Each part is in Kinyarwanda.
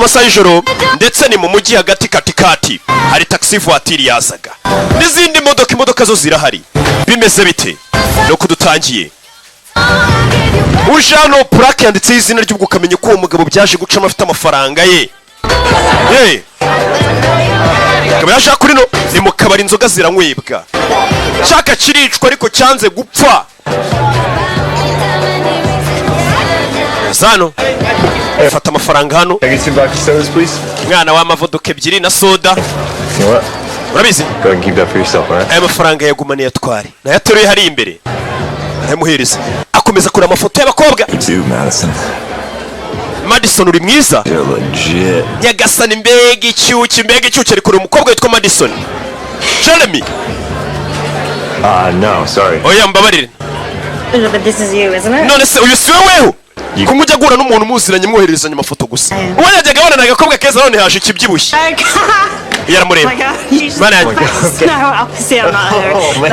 amasaha y'ijoro ndetse ni mu mujyi hagati katikati hari taxi voiture yazaga n'izindi imodoka zo zirahari bimeze bite no kudutangiye uje hano plaque yanditseho izina ry'ubwo ukamenya ko uwo mugabo byaje gucamo afite amafaranga ye akaba yashaka kuri no ni mu kabari inzoga ziranywebwa shaka kiricwa ariko cyanze gupfa zano fata amafaranga hano mwana w'amavuduka ebyiri na soda urabizi aya mafaranga yagumane yatware nayateruye hari imbere ayamuhereza akomeza kure amafoto y'abakobwa Madison uri mwiza nyagasani mbega icyuki ari kure umukobwa witwa Madison Jeremy no sorry oya mbabarire But this is you, isn't it? none se uyu siwe weho kumujya gura n'umuntu muziranye mwohererezanya amafoto gusa uwo yajyaga abona agakobwa keza none haje ikibyibushye yaramureba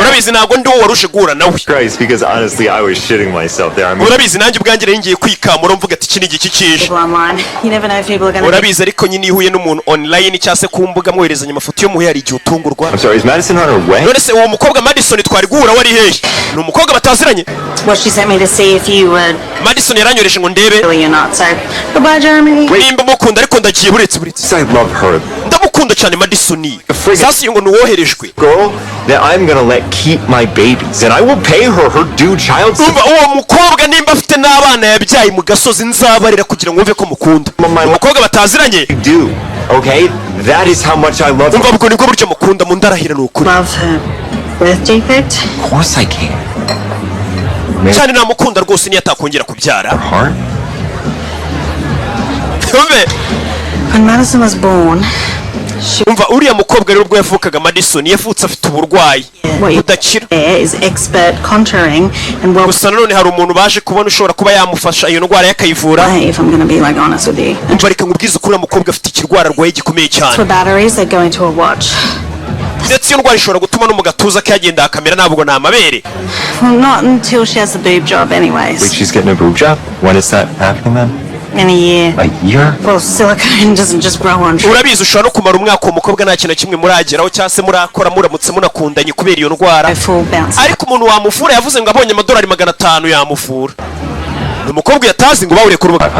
urabizi ntabwo ndi uwo waruje guhura nawe urabizi nanjye ubwanjye nari ngiye kwikamura mvuga ati iki ni igiki kije urabizi ariko nyine iyo uhuye n'umuntu online cyangwa se ku mbuga mwoherezanya amafoto yo muhe hari igihe utungurwa none se uwo mukobwa Madison twari guhura wari hehe ni umukobwa bataziranye Madison yaranyoreje ngo ndebe nimba mukunda ariko ndagiye buretse ndamukunda cyane Madison sasa ngo nuwoherejwe uwo mukobwa nimba afite n'abana yabyaye mu gasozi nzabarira kugira ngo wumve ko mukunda umukobwa bataziranye umva ubwo nibwo buryo mukunda mu ndarahira ni ukuri cyane namukunda rwose niyo atakongera kubyara When Madison was born, umva uriya mukobwa rero ubwo yavukaga Madison yavutse afite uburwayi budakira gusa nanone hari umuntu baje kubona ushobora kuba yamufasha iyo ndwara yakayivura umva reka nkubwize ukuri uriya mukobwa afite ikirwara arwaye gikomeye cyane ndetse iyo ndwara ishobora gutuma no mu gatuza ke yagenda akamera ntabwo ni amabere not until she has a boob job anyways. Wait, she's getting a boob job? When is that happening then? In a year. A year? Well, silicone doesn't just grow on trees. urabizi ushobora no kumara umwaka umukobwa nta kintu kimwe murageraho cyangwa se murakora muramutse munakundanye kubera iyo ndwara ariko umuntu wamufura yavuze ngo abonye amadolari 500 yamufura umukobwa yatazi ngo bawure ku rubuga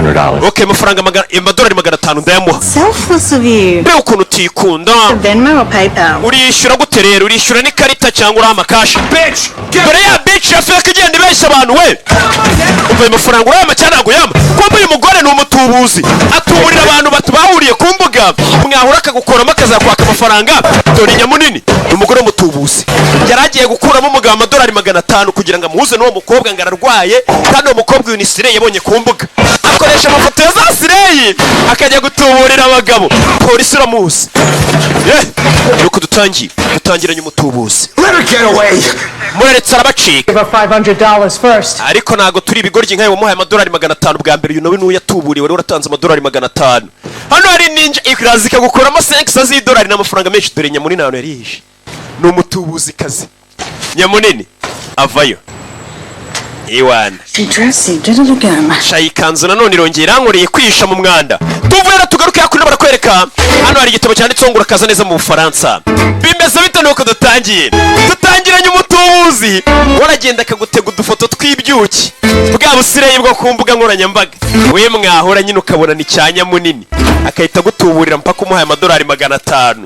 okay amafaranga amadolari 500 ndayamuha Selfless of you. Be ukuntu utikunda Venmo or PayPal? uriyishyura gute rero uriyishyura n'ikarita cyangwa uraha amakashi dore ya bitch yafeka igenda ibeshya abantu we umva ayo mafaranga urayama cyangwa ntabwo yama kuko uyu mugore ni umutubuzi atuburira abantu bahuriye ku mbuga mwahura akagukuramo akazakwaka amafaranga dore nyamunini ni umugore w'umutubuzi yari agiye gukuramo umugabo amadolari 500 kugira ngo amuhuze n'uwo mukobwa ngo ararwaye kandi uwo mukobwa uyu ni Sireye yabonye ku mbuga akoresha amafoto ya za Sireye akajya gutuburira abagabo polisi iramuzi nuko dutangiranye umutubuzi muraretse arabacika ariko ntago turi ibigoryi nkayo wamuhaye amadolari 500 bwa mbere uyu nawe n'uwo yatuburiye wari waratanze amadolari 500 hano hari ninja ikirazi kagukuramo 5 z'idolari n'amafaranga menshi dore nyamunini hano yarihishe ni umutubuzi kazi nyamunini avayo Iwana shayikanzu nanone irongera yankoreye kwihisha mu mwanda tuvuye tugaruke yakuri barakwereka hano hari igitabo cyanditseho ngo urakaza neza mu Bufaransa bimeze bite nuko dutangiranye umutubuzi waragenda akagutega udufoto twibyuki bwa busireye bwo ku mbuga nkoranyambaga we mwahora nyine ukabona ni cyanya munini akahita gutuburira mpaka umuhaye amadolari 500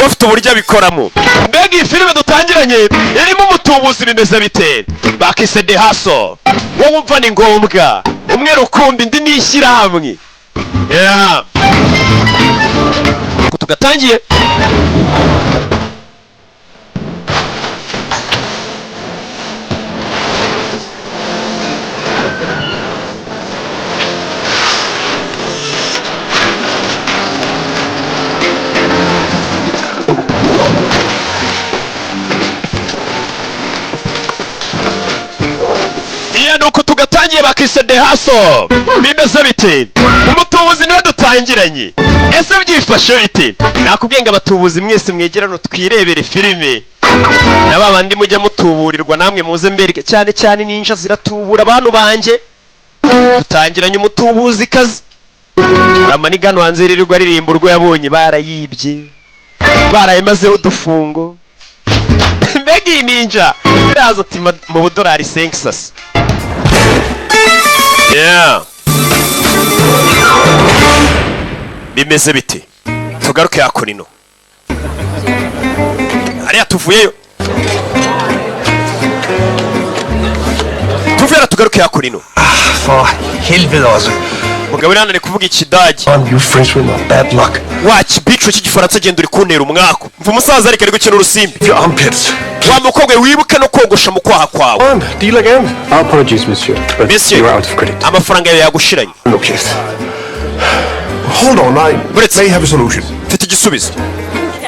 bafite uburyo abikoramo mbega iyi filime dutangiranye irimo umutubuzi bimeze bite bakise de haso wowe umva ni ngombwa umwe rukumbi indi nishyira hamwe tugatangiye nuko tugatangiye bakise de haso bimeze bite umutubuzi niwe dutangiranye ese byifashe bite nakubwiye ngo abatubuzi mwese mwegerano twirebere filime nababandi mujya mutuburirwa namwe muze mbereke cyane ninja ziratubura abantu banje dutangiranye umutubuzi kazi amanigano hanze ririrwa ririmba urwo yabonye barayibye barayimazeho udufungo mbega iyi ninja biraza ati mu budolari 5 sasa. Yeah. Bimeze bite? Tugaruke hakurino. Hariya tuvuyeyo. Tuvera tugaruke hakurino. For helvede også. Mugabo nane kuvuga ikidage. You French with my bad luck. Watch bico cy'igifaransa genda uri kuntera umwako. Mva umusaza ariko ari gukina urusimbi. Your armpits. Wa mukobwa wibuke no kogosha mu kwaha kwawe. Deal again. Apologies, monsieur. But Monsieur, you're out of credit. amafaranga yawe yagushiranye. No, please. Hold on, I may have a solution. Mfite igisubizo.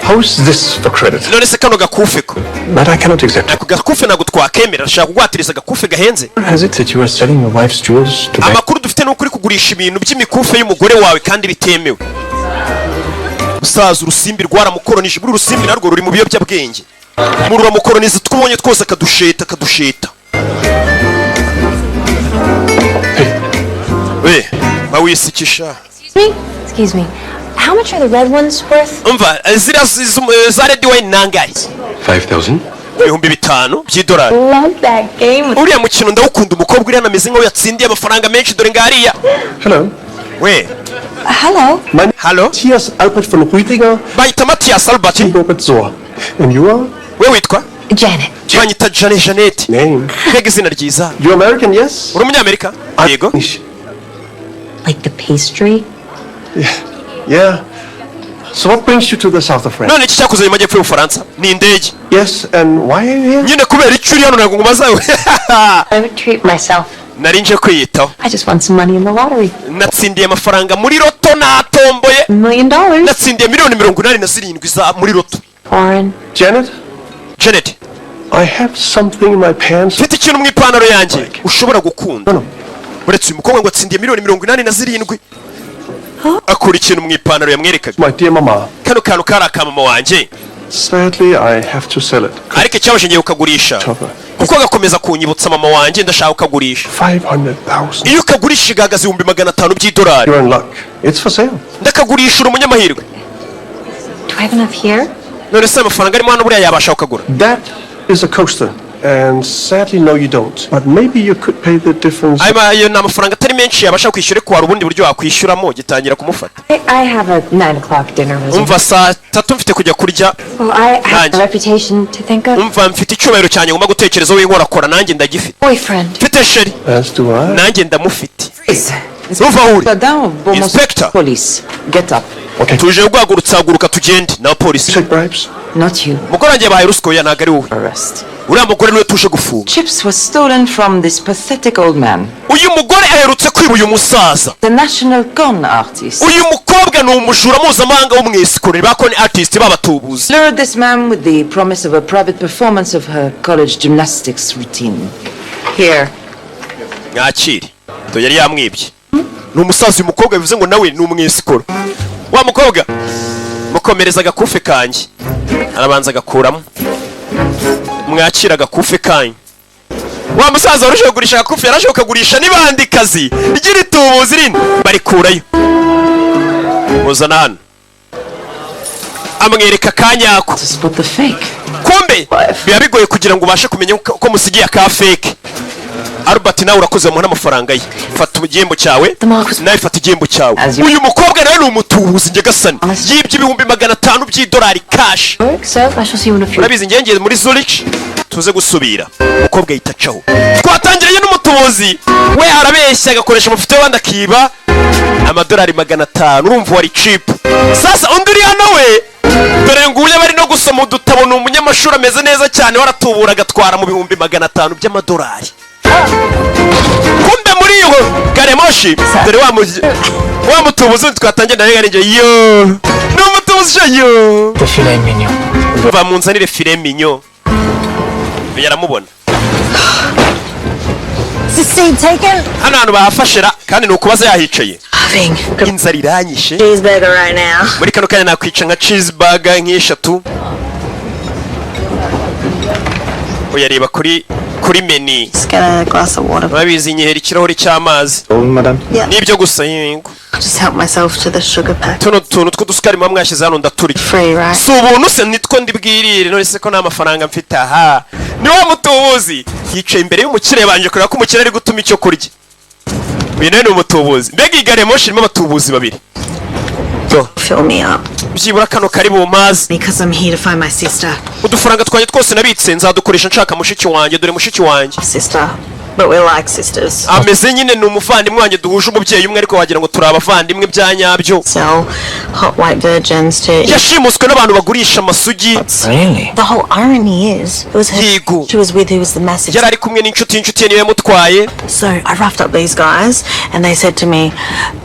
How is this for credit? None se kano gakufe ko. But I cannot accept. Ako gakufe nago twakemera shaka kugwatiriza gakufe gahenze. Has it that you are selling your wife's jewels to Amakuru dufite no kuri kugurisha ibintu by'imikufe y'umugore wawe kandi bitemewe. Musaza urusimbi rwaramukoronije buri rusimbi narwo ruri mu biyobyabwenge. Murura mukoroniza twubonye twose kadusheta. We, bawisikisha. Excuse me. How much are the red ones worth? Umva, zira za red wine nangaye. 5,000? Ibihumbi 5 by'idolari. Love that game. Uriya mukino ndawukunda umukobwa uri anameze nkaho yatsindiye amafaranga menshi dore ngariya. Hello. We. Hello. Hello. Matthias Albert von Rüdiger. Bayita Matthias Albert. Robert Zohr. And you are? We witwa? Janet. Banyita Janet. Name. Mbega izina ryiza. You're American, yes? Uri umunyamerika? Yego. Like the pastry? Yeah. So what brings you to the south of France? None iki cyakuzanye mu majyepfo y'Ubufaransa? Ni indege. Yes, and why are you here? Nyine kubera icyo uri hano ntabwo ngubazawe. I would treat myself. Nari nje kwiyitaho. I just won some money in the lottery. Natsindiye amafaranga muri loto natomboye. $1 million. Natsindiye $87,000 za muri loto. Foreign. Janet? Janet. I have something in my pants. Mfite ikintu mu ipantaro yanjye ushobora gukunda. No. Uretse uyu mukobwa ngo atsindiye $87,000. Akora ikintu mu ipantaro yamwerekaga. My dear mama. Kano kantu kari akamama wanjye. Sadly, I have to sell it. Ariko cyabaje ngiye ukagurisha. Kuko gakomeza kunyibutsa mama wanjye ndashaka ukagurisha. 500,000. Iyo ukagurisha igagaze $500,000 by'idolari. You're in luck. It's for sale. Ndakagurisha uri umunyamahirwe. Do I have enough here? None se amafaranga arimo hano buriya yabasha ukagura. That is a coaster. And sadly, no, you don't. But maybe you could pay the difference. Ayo ni amafaranga atari menshi yabasha kwishyura ko hari ubundi buryo wakwishyuramo gitangira kumufata. I have a 9 o'clock dinner reserved. Umva saa 3 mfite kujya kurya. Well, I have a reputation to think of. Umva mfite icyubahiro cyanjye ngomba gutekerezaho w'inkorakora nanjye ndagifite. Boyfriend. Mfite sheri. As do I. Nanjye ndamufite. Down, Inspector. Police. Get up. Okay. Tuje guhagurutsa haguruka tugende na polisi. Take bribes. Not you. Mukora wanjye bahaye ruswa ya ntago ari wowe. Arrest. Uriya mugore niwe tuje gufunga. Chips was stolen from this pathetic old man. Uyu mugore aherutse kwiba uyu musaza. The national con artist. Uyu mukobwa ni umujura mpuzamahanga w'umwesikoro ba con artist b'abatubuzi. Lured this man with the promise of a private performance of her college gymnastics routine. Here. Mwakire. To yari yamwibye. Ni umusaza uyu mukobwa bivuze ngo nawe ni umwesikoro. Wa mukobwa mukomereza agakufe kanjye. Arabanza agakuramo. Mwakira agakufe kanyu. Wa musaza warushaho kugurisha agakufe yarashoka kugurisha n'ibandikazi ry'iritubuzi rindi barikurayo. Muzana hano. Amwereka kanyako. To spot the fake. Kumbe biba bigoye kugira ngo ubashe kumenya ko musigiye ka fake. Albert nawe urakoze mu n'amafaranga ye. Fata igihembo cyawe. Nawe fata igihembo cyawe. Uyu mukobwa nawe ni umutubuzi ngegasani. Yibye $500,000 by'idolari cash. So, I shall see you in a few. Urabizi ngengeye muri Zurich tuze gusubira. Umukobwa yitacaho. Twatangiranye n'umutubuzi. We arabeshya agakoresha amafoto y'abandi akiba amadolari $500. Urumva wari cheap. Sasa undi uri hano we dore nguye bari no gusoma udutabo ni umunyamashuri ameze neza cyane waratubura agatwara mu $500 by'amadolari. Kumbe muri yo garemoshi dore wa mutubuzi twatangiye ndarenga nje yo no mutubuzi yo The filet mignon. bamunzanire filet mignon yaramubona. Is the seat taken? Hano hantu bahafashira kandi ni ukubaza yahicaye. Having Inzara iranyishe. cheeseburger right now. Muri kano kanya nakwica nka cheeseburger nk'eshatu. Uyareba kuri menu. Just get a glass of water. Babizi nyihera ikirahuri cy'amazi. Oh, madam. Yeah. Nibyo gusa yingo. just help myself to the sugar pack. tuno tuntu tw'udusukari muba mwashyize hano ndaturya Free, right? si ubuntu se nitwo ndibwirire none se ko nta mafaranga mfite aha ni wa mutubuzi yicaye imbere y'umukire banje kureba ko umukire ari gutuma icyo kurya uyu nawe ni umutubuzi mbega iyi gari ya moshi irimo abatubuzi babiri Fill me up. byibura kano kari bumazi Because I'm here to find my sister. udufaranga twanjye twose nabitse nzadukoresha nshaka mushiki wanjye dore mushiki wanjye Sister. But we're like sisters. ameze nyine ni umuvandimwe wanjye duhuje umubyeyi umwe ariko wagira ngo turi abavandimwe bya nyabyo Sell hot white virgins to... yashimuswe n'abantu bagurisha amasugi Really? The whole irony is, it was her Yego. she was with who was the massive... yari ari kumwe n'inshuti ye niyo yamutwaye So I roughed up these guys and they said to me,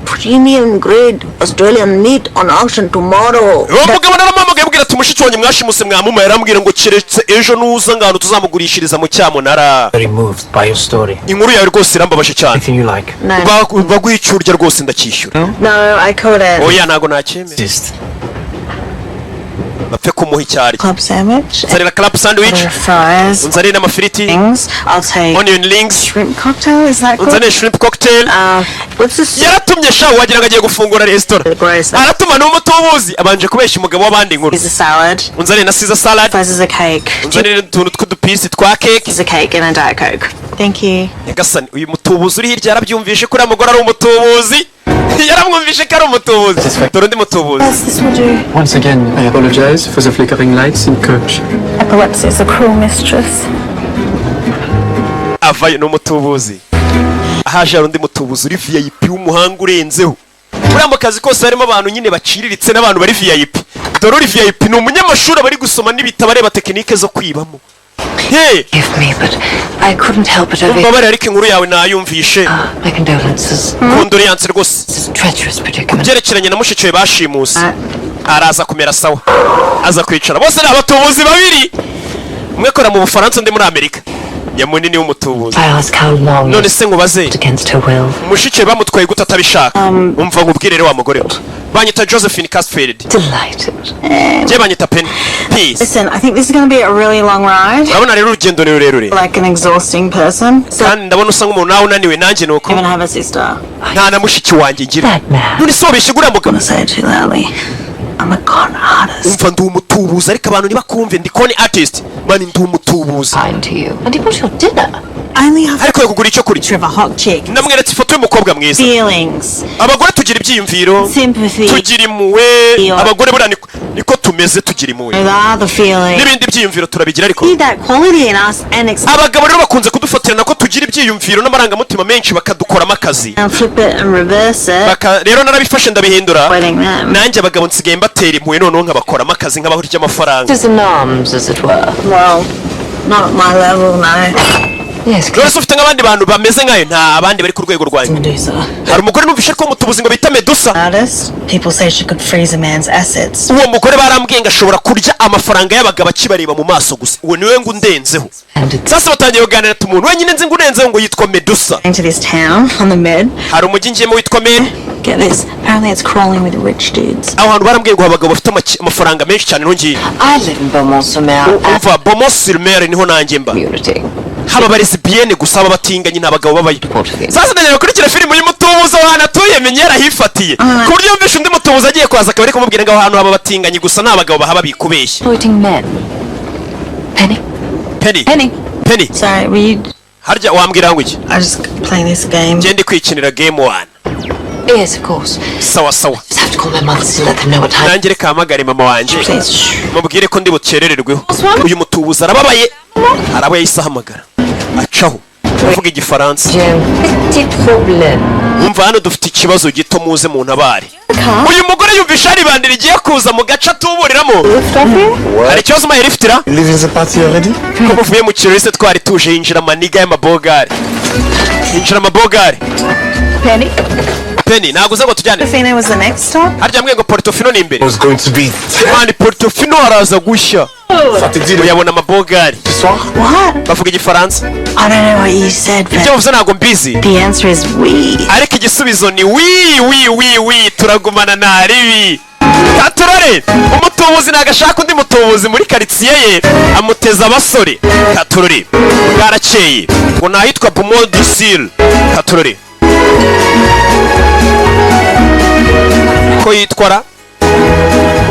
premium grade Australian meat on auction tomorrow. uwo mugabo naramuhamagaye abwira ati mushiki wanjye mwashimuse mwamuma yarambwira ngo keretse ejo nuza ngano tuzamugurishiriza mu cyamunara Very moved by your story. inkuru yawe rwose irambabaje cyane Anything you like. No, baguha icyo urya rwose ndacyishyura no, I couldn't. oya ntago nacyemera Just bapfe kumuha icyo arya Club sandwich, nzanira club sandwich fries, unzanire n'amafiriti things. I'll take onion rings shrimp cocktail. Is that good? unzanire shrimp cocktail What's this? yaratumye sha wagira ngo agiye gufungura resitora Gross. aratuma n'umutubuzi abanje kubeshya umugabo w'abandi inkuru Is a salad. unzanire na Caesar salad Slices of cake. unzanire utuntu tw'udupisi twa cake Pieces of cake and a Diet Coke. Thank you. nyagasani uyu mutubuzi uri hirya yarabyumvishe ko uriya mugore ari umutubuzi yaramwumvishe ko ari umutubuzi dore undi mutubuzi Yes, this will do. Once again, I apologize for the flickering lights in coach. Epilepsy is a cruel mistress. avayo ni umutubuzi ahaje hari undi mutubuzi uri VIP w'umuhanga urenzeho buriya mu kazi kose harimo abantu nyine baciriritse n'abantu bari VIP dore uri VIP ni umunyamashuri bari gusoma n'ibitabo areba tekinike zo kwibamo hey Give me, but I couldn't help it. umbabarire ariko inkuru yawe nayumvishe My condolences. kondoleanse rwose This is a treacherous predicament. byerekeranye na mushiki we bashimuse araza kumera sawa aza kwicara bose ni abatubuzi babiri umwe akora mu Bufaransa undi muri Amerika nyamunini w'umutubuzi I ask how long none se nkubaze against her will. mushiki we bamutwaye gute atabishaka umva nkubwire rero wa mugore we banyita Josephine Casfield Delighted. je banyita Penny peace Listen, I think this is going to be a really long ride. urabona rero urugendo ni rurerure Like an exhausting person. So I kandi ndabona usa nk'umuntu nawe unaniwe nanjye nuko even have a sister. nta na mushiki wanjye ngira That man. none se wabeshye guriya mugabo I say it too loudly. I'm a con artist. umva ndi umutubuzi ariko abantu ntibakumve ndi con artist mani ndi umutubuzi Kind to you. And he bought your dinner. I only have a ariko yakugura icyo kurya picture of a hot chick. ndamweretse ifoto y'umukobwa mwiza Feelings. abagore tugira ibyiyumviro Sympathy. tugira impuhwe Iyo. abagore buriya niko tumeze tugira impuhwe Those are the feelings. n'ibindi byiyumviro turabigira ariko See that quality in us and abagabo rero bakunze kudufatirana ko tugira ibyiyumviro n'amarangamutima menshi bakadukoramo akazi flip it and reverse it. rero narabifashe ndabihindura Wedding them. nanjye abagabo nsigaye mbatera impuhwe noneho nkabakoramo akazi nk'abahurya amafaranga It is in arms, as it were. Well, not at my level, no. Yes, rero se ufite nk'abandi bantu bameze nkayo nta abandi bari ku rwego rwanjye Medusa. hari umugore numvishe ko mutubuzi ngo bita Medusa Artist. People say she could freeze a man's assets. uwo mugore barambwiye ngo ashobora kurya amafaranga y'abagabo akibareba mu maso gusa uwo niwe ngo undenzeho and it's sasa batangiye kuganira ati umuntu wenyine nzi ngo undenzeho ngo yitwa Medusa Into this town on the Med. hari umujyi ngiyemo witwa Maine Get this. Apparently it's crawling with rich dudes. aho hantu barambwiye ngo abagabo bafite amafaranga menshi cyane nongiye I live in Beaumont-sur-Mer umva Beaumont-sur-Mer niho nanjye mba community. haba baresibiyene gusa aba batinganye nta bagabo babayo Portuguese. sasa ndagera gukurikira filime y'umutubuzi aho hantu atuye menye yarahifatiye ku buryo yumvishe undi mutubuzi agiye kwaza akaba ari kumubwira ngo aho hantu haba batinganye gusa nta bagabo bahaba bikubeshya Exploiting men. Penny. Penny Penny. Penny Sorry, were you... harya wambwira ngo iki I just playing this game. ngiye ndi kwikinira game 1 Yes, of course. sawa sawa Just have to call my mother to let them know what time. nanjye reka hamagare mama wanjye Please, shh. mubwire ko ndi bukerererweho uyu mutubuzi arababaye arabaye yahise ahamagara acaho uvuga igifaransa Petit problème. umva hano dufite ikibazo gito muze mu ntabare uyu mugore yumvisha hari ibandi rigiye kuza mu gace atuburiramo hari ikibazo maye rifitira Leaving the party already? ko muvuye mu kirori se twari tuje yinjira amaniga y'amabogari yinjira amabogari Penny. Penny ntabwo uza ngo tujyane Fina was the next stop. harya mwe ngo Portofino ni imbere Was going to be mani Portofino haraza gushya ça te dit le uyabona amabogari soir? What? bavuga igifaransa I don't know what you said, ibyo but bavuze ntabwo mbizi the answer is we. ariko igisubizo ni wi turagumana nta ribi katurore umutubuzi ntabwo ashaka undi mutubuzi muri karitsiye ye amuteza abasore katurore bwarakeye ngo nahitwa Beaumont du Sud katurore niko yitwara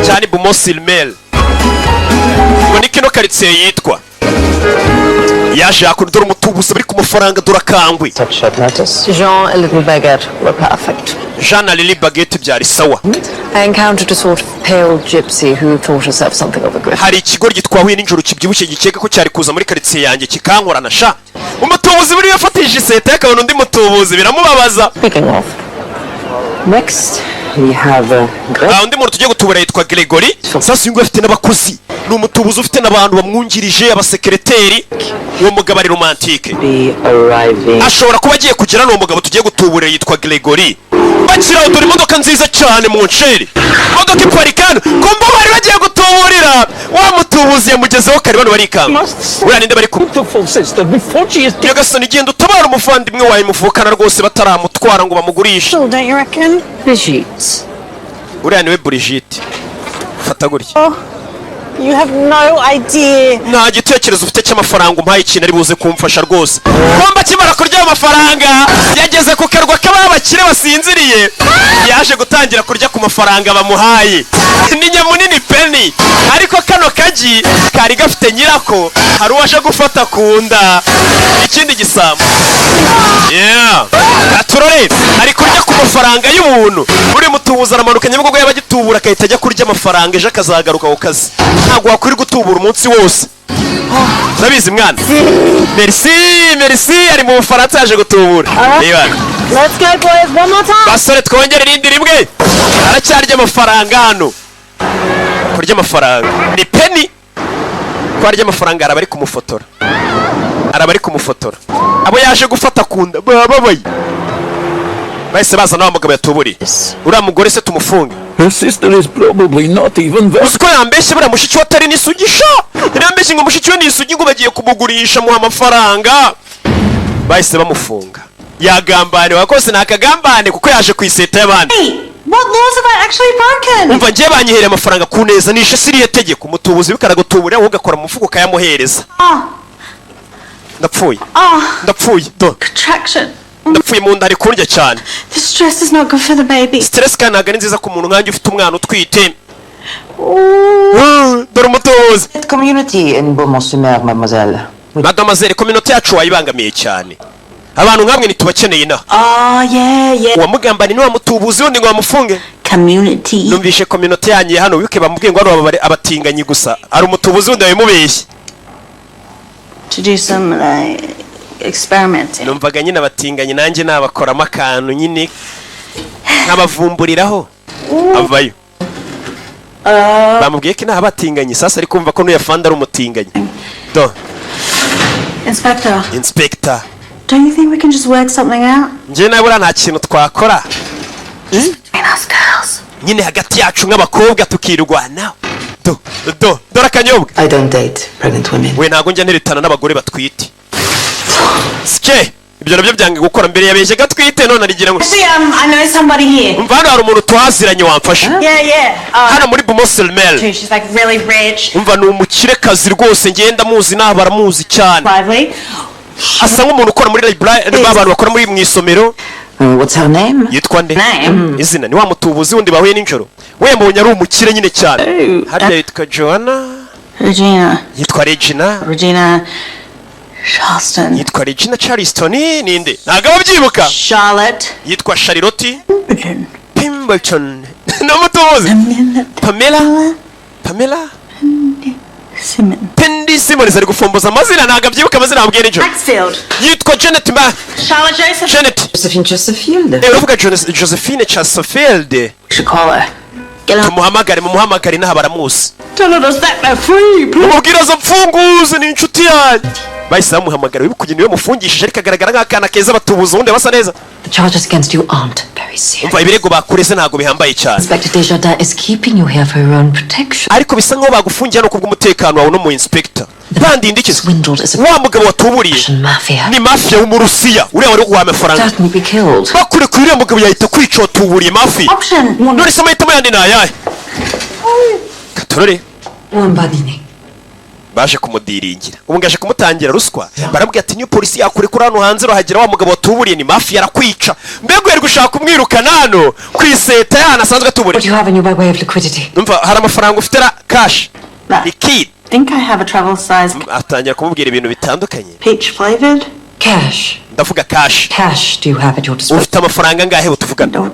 cyane bw'umwihariko ngo niko ino karitsiye yitwa yaje yakundura umutubuzi bari ku mafaranga durakangwe Jean and little baguette were perfect. Jean na Lily Baguette byari sawa. I encountered a sort of pale gypsy who thought herself something of a griffin. Hari ikigoryi twahuye n'injoro kibyibushye gikeka ko cyari kuza muri karitsiye yanjye kikankorana sha. Umutubuzi buri yafatije iseta yakabona undi mutubuzi biramubabaza. Speaking of, Next, we have undi muntu tugiye gutubura yitwa Gregory. Sasa ngo afite n'abakozi. Ni umutubuzi ufite n'abantu bamwungirije abasekreteri. Uwo mugabo ari romantique. Ashobora kuba agiye kugira n'uwo mugabo tugiye gutubura yitwa Gregory. Bakira dore imodoka nziza cyane mu nsheri. Imodoka iparikana. Kumba bari bagiye gutuburira. Wa mutubuzi yamugezeho kare bano barikanga. Uriya ninde bari kumwe. Yagasana igenda utabara umuvandimwe wawe muvukana rwose bataramutwara ngo bamugurishe. don't you reckon? Brigitte. Uriya niwe Brigitte. Fata gutya. You have no idea. Nta gitekerezo ufite cy'amafaranga umpaye ikintu ari buze kumfasha rwose. Komba kimara kurya amafaranga yageze ku karwa k'ababakire basinziriye. Yaje gutangira kurya ku mafaranga bamuhaye. Ni nyamunini penny. Ariko kano kaji kari gafite nyirako hari uwaje gufata kunda. Ikindi gisambo. Yeah. Katurore ari kurya ku mafaranga y'ubuntu. Uri mutubuza aramanuka Nyabugogo yabagitubura akahita ajya kurya amafaranga ejo akazagaruka ku kazi. Ntabwo wakwiri gutubura umunsi wose. Nabizi mwana. Merci ari mu Bufaransa yaje gutubura. Niba. Let's go boys, one more time. Basore twongere irindi rimwe. Aracyarya amafaranga hano. Kurya amafaranga. Ni penny. Kwarya amafaranga arabari kumufotora. Abo yaje gufata kunda bababaye. Bahise baza nawe mugabo yatuburiye. Uriya mugore se tumufunge. Her sister is probably not even there. Usko yambeshye buriya mushiki we atari n'isugisha. Yambeshye ngo mushiki we n'isugi ngo bagiye kumugurisha muha amafaranga. Bahise bamufunga. Yagambaniwe akose nakagambane kuko yaje kwiseta y'abandi. What laws have I actually broken? Umva ngiye banyihereye amafaranga kuneza nishe siriye tegeko umutubuzi bikaragutuburira wowe ugakora mu mufuko kayamuhereza. Ndapfuye. Do. Contraction. Ndapfuye mu nda ari kurya cyane. The stress is not good for the baby. Stress kana ntago ari nziza ku muntu nkanjye ufite umwana utwite. Dore umutubuzi. Cette community in Beaumont-sur-Mer, mademoiselle. Mademoiselle, community yacu wayibangamiye cyane. Abantu nkamwe nitubakeneye na. Yeah. Uwamugambani ni wa mutubuzi wundi ngo bamufunge. Community. Numvishe community yanyu hano wike bamubwiye ngo hano abatinganyi gusa. Ari umutubuzi wundi wabimubeshye. To do some experimenting. Numvaga nyine abatinganyi nanjye nabakoramo akantu nyine nkabavumburiraho avayo. Bamubwiye ko nta batinganyi sasa ari kumva ko n'uyafanda ari umutinganyi. Do. Inspector. Don't you think we can just work something out? Nje nabura nta kintu twakora. Between us girls. Nyine hagati yacu nk'abakobwa tukirwana. Dora kanyobwa. I don't date pregnant women. We ntago njya nteretana n'abagore batwite. Ske ibyo nabyo byange gukora mbere yabeje gatwite none arigira ngo. See, I know somebody here. Umva hano hari umuntu twaziranye wamfasha. Yeah. Hano muri Beaumont-sur-Mer. She's like really rich. Umva ni umukirekazi rwose ngenda muzi naho baramuzi cyane. Lively. Asa nk'umuntu ukora muri library abantu bakora muri mu isomero. What's her name? Yitwa nde? Name? Izina ni wa mutubuzi wundi bahuye n'injoro. We mbonye ari umukire nyine cyane. Harya yitwa Joanna. Yitwa Regina. Charleston. Yitwa Regina Charleston ninde? Ntago ababyibuka. Charlotte. Yitwa Charlotte. Pimbleton. Namutubuzi. Pamela. Pendi Simmons ari gufomboza amazina ntago abyibuka amazina abwiye n'injoro. Maxfield. Yitwa Janet Charlotte Joseph. Janet. Josephine. Uravuga Josephine Chesterfield. Should call her. Mumuhamagare naha baramuzi. Tell her to set her free, please. Mubwira zo mfunguze ni inshuti yanjye. Bahise bamuhamagara wibukugira niwe mufungishije ariko agaragara nk'akana keza batubuza ubundi basa neza. The charges against you aren't very serious. Umva ibirego bakureze ntago bihambaye cyane. Inspector Desjardins is keeping you here for your own protection. Ariko bisa nkaho bagufungiye no kubw'umutekano wawe no mu inspector. Bandi indikiza. Swindled is a wa mugabo watuburiye. Ni mafia w'umurusiya. Uriya wari guha amafaranga. Certainly be killed. Bakure kuri uriya mugabo yahita kwica watuburiye mafia. Option. None se amahitamo yandi ni ayahe? Katorore. Wambadine. baje kumudiringira ubu ngaje kumutangira ruswa barabwira ati niyo polisi yakurekura hano hanze rohagira wa mugabo watuburiye ni mafia yarakwica mbego yari gushaka kumwirukana hano kwiseta yana asanzwe atuburiye. What do you have in your way of liquidity? Umva hari amafaranga ufite ra cash liquid. I think I have a travel size atangira kumubwira ibintu bitandukanye. peach flavored Cash. Ndavuga cash. Cash do you have at your disposal? Ufite amafaranga ngahe butuvugana?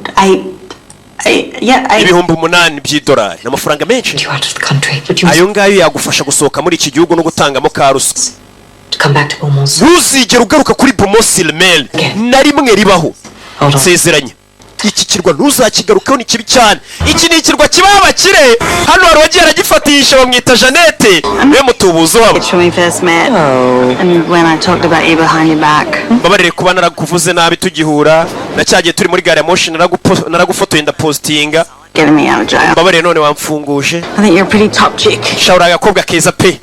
Ibihumbi 8 by'idolari n'amafaranga menshi. You out of the country, but you ayo ngayo yagufasha gusohoka muri iki gihugu no gutangamo ka ruswa. to come back to Beaumont's. Ntuzigera ugaruka kuri bw'umwihariko na rimwe ribaho. Nsezeranye iki kirwa ntuzakigarukaho ni kibi cyane. Iki ni ikirwa kibaho abakire hano hari wagiye aragifatisha bamwita Jeannette niwe mutubuzo wabo. and when I talked about you behind your back. Babarire kuba narakuvuze nabi tugihura na cyagiye turi muri gare ya motion naragufotoye ndapostinga. Getting me out of jail. Babarire none wamfunguje. I think you're a pretty top chick. Shawura agakobwa keza pe.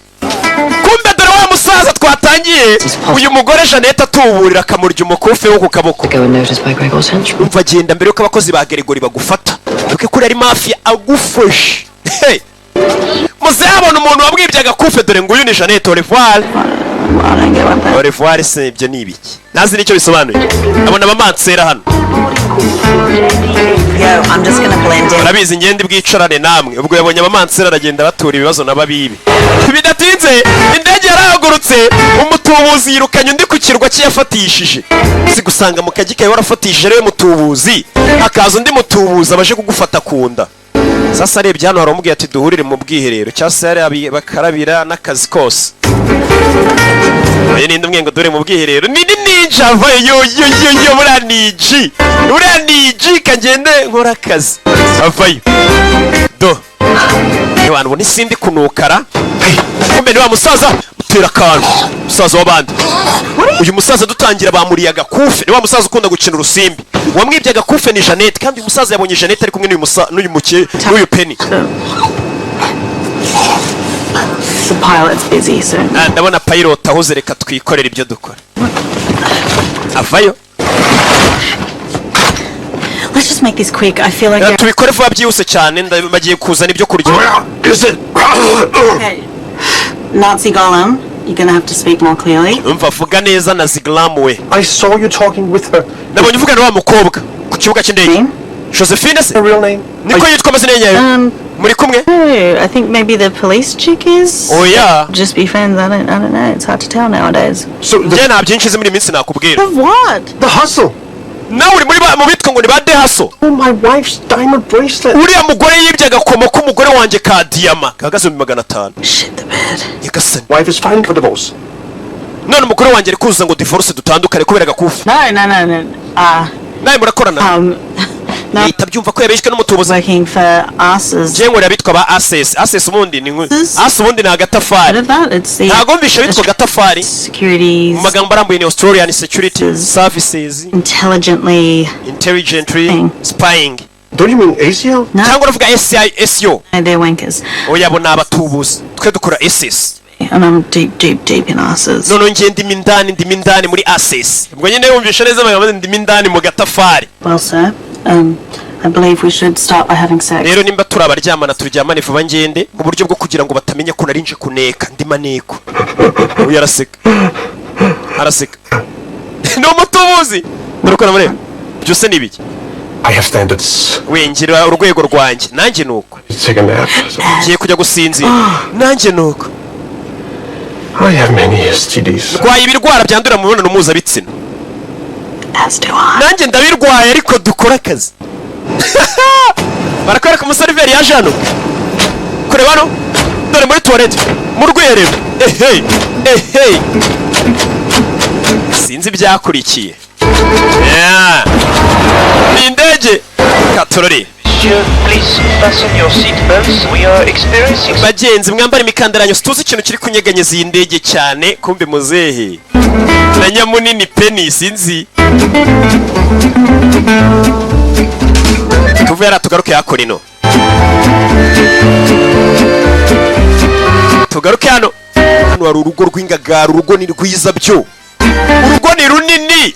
Kumbe dore wa musaza twatangiye uyu mugore Jeannette atuburira akamurya umukufe wo ku kaboko. Go and notice by Gregor's henchman. Umva genda mbere yuko abakozi ba Gregori bagufata uke kuri ari mafia agufashe. Hey muzabona umuntu wabwibye agakufe dore ngo uyu ni Jeannette. Au revoir. Au revoir se ibyo ni ibiki nazi nicyo bisobanuye. Abona bamansera hano. Yo, I'm just gonna blend in. Urabizi ngende bwicarane namwe ubwo yabonye abamansera aragenda batura ibibazo nababibi. Bidatinze indege yarahagurutse umutubuzi yirukanye undi ku kirwa cyafatishije. Sigusanga mu kagikaye warafatishije rero mutubuzi akaza undi mutubuzi abaje kugufata kunda. Sasa arebye hano haramubwiye ati duhurire mu bwiherero cyase yari bakarabira n'akazi kose. Ayo ninde umwe ngo dore mu bwiherero ni ninja yo uraniji kagende nkora akazi avayo do abantu bone sindi kunukara. Kumbe ni wa musaza mutera kantu musaza wabandi. Uyu musaza dutangira bamuriye agakufe ni wa musaza ukunda gukina urusimbi wamwibye agakufe ni Jeannette kandi uyu musaza yabonye Jeannette ari kumwe n'uyu muke n'uyu Penny. The pilot's busy, so. Ndabona pilot ahuze reka twikorera ibyo dukora. Avayo. Let's just make this quick. I feel like tubikore vuba byihuse cyane ndabagiye kuzana ibyo kurya. Okay. Nazi golem, you're gonna have to speak more clearly. Umva vuga neza na ziglamu we. I saw you talking with her. Nabonye uvuga na wa mukobwa ku kibuga cy'indege. Josephine se? Her real name? Niko yitwa amazina yayo. Muri kumwe? I think maybe the police chick is. Oh yeah. Just be friends. I don't know. It's hard to tell nowadays. So Je nta byinshi muri minsi nakubwira. Of what? the hustle. Nawe uri muri mu bitwa ngo ni bade haso. Oh, my wife's diamond bracelet. Uriya mugore yibye agakomo k'umugore wanjye ka diama kagaze 500. Shit the bed. Yakasani. Wife is filing for divorce. None umugore wanjye ari kuzuza ngo divorce dutandukane kubera agakufe. No. Nawe murakorana. No. Itabyumva ko yabeshwe n'umutubuzi. Working for asses. Je ngo yabitwa ba access ubundi ni ubundi ni agatafari. Ntago mbishe bitwa gatafari. Securities. Mu magambo arambuye ni Australian Security Services. Intelligently spying. Don't you mean ACL? No. Cyangwa uravuga SISO. They're wankers. Oya bo nabatubuzi. Twe dukora SS. And I'm deep in asses. None ngiye ndimi indani muri access. Ubwo nyine yumvisha neza amagambo ndimi indani mu gatafari. Well, sir, I believe we should start by having sex. Rero nimba turabaryamana turyamane vuba ngende mu buryo bwo kugira ngo batamenye ko narinje kuneka ndi maneko. Uyu araseka. No mutubuzi. Ndurukora muri. Byose nibiki. I have standards. Wengira urwego rwanjye nanjye nuko. Take a nap. Ngiye kujya gusinzira. Nanjye nuko. I have many STDs. Rwaye ibirwara byandura mu mibonano mpuzabitsina. As do I. Nanjye ndabirwaye ariko dukora akazi. Barakwereka umuseriveri yaje hano. Kureba hano. Dore muri toilette. Mu rwerero. Hey. Sinzi byakurikiye. Yeah. Ni indege. Katorori. Please fasten your seatbelts. We are experiencing. Bagenzi mwambara imikandaranyo tuzi ikintu kiri kunyeganyeza iyi ndege cyane kumbe muzehe. Na nyamunini Penny sinzi. Tuvera tugaruke yakora ino. Tugaruke hano. Hano hari urugo rw'ingagara, urugo ni rwiza byo. Urugo ni runini.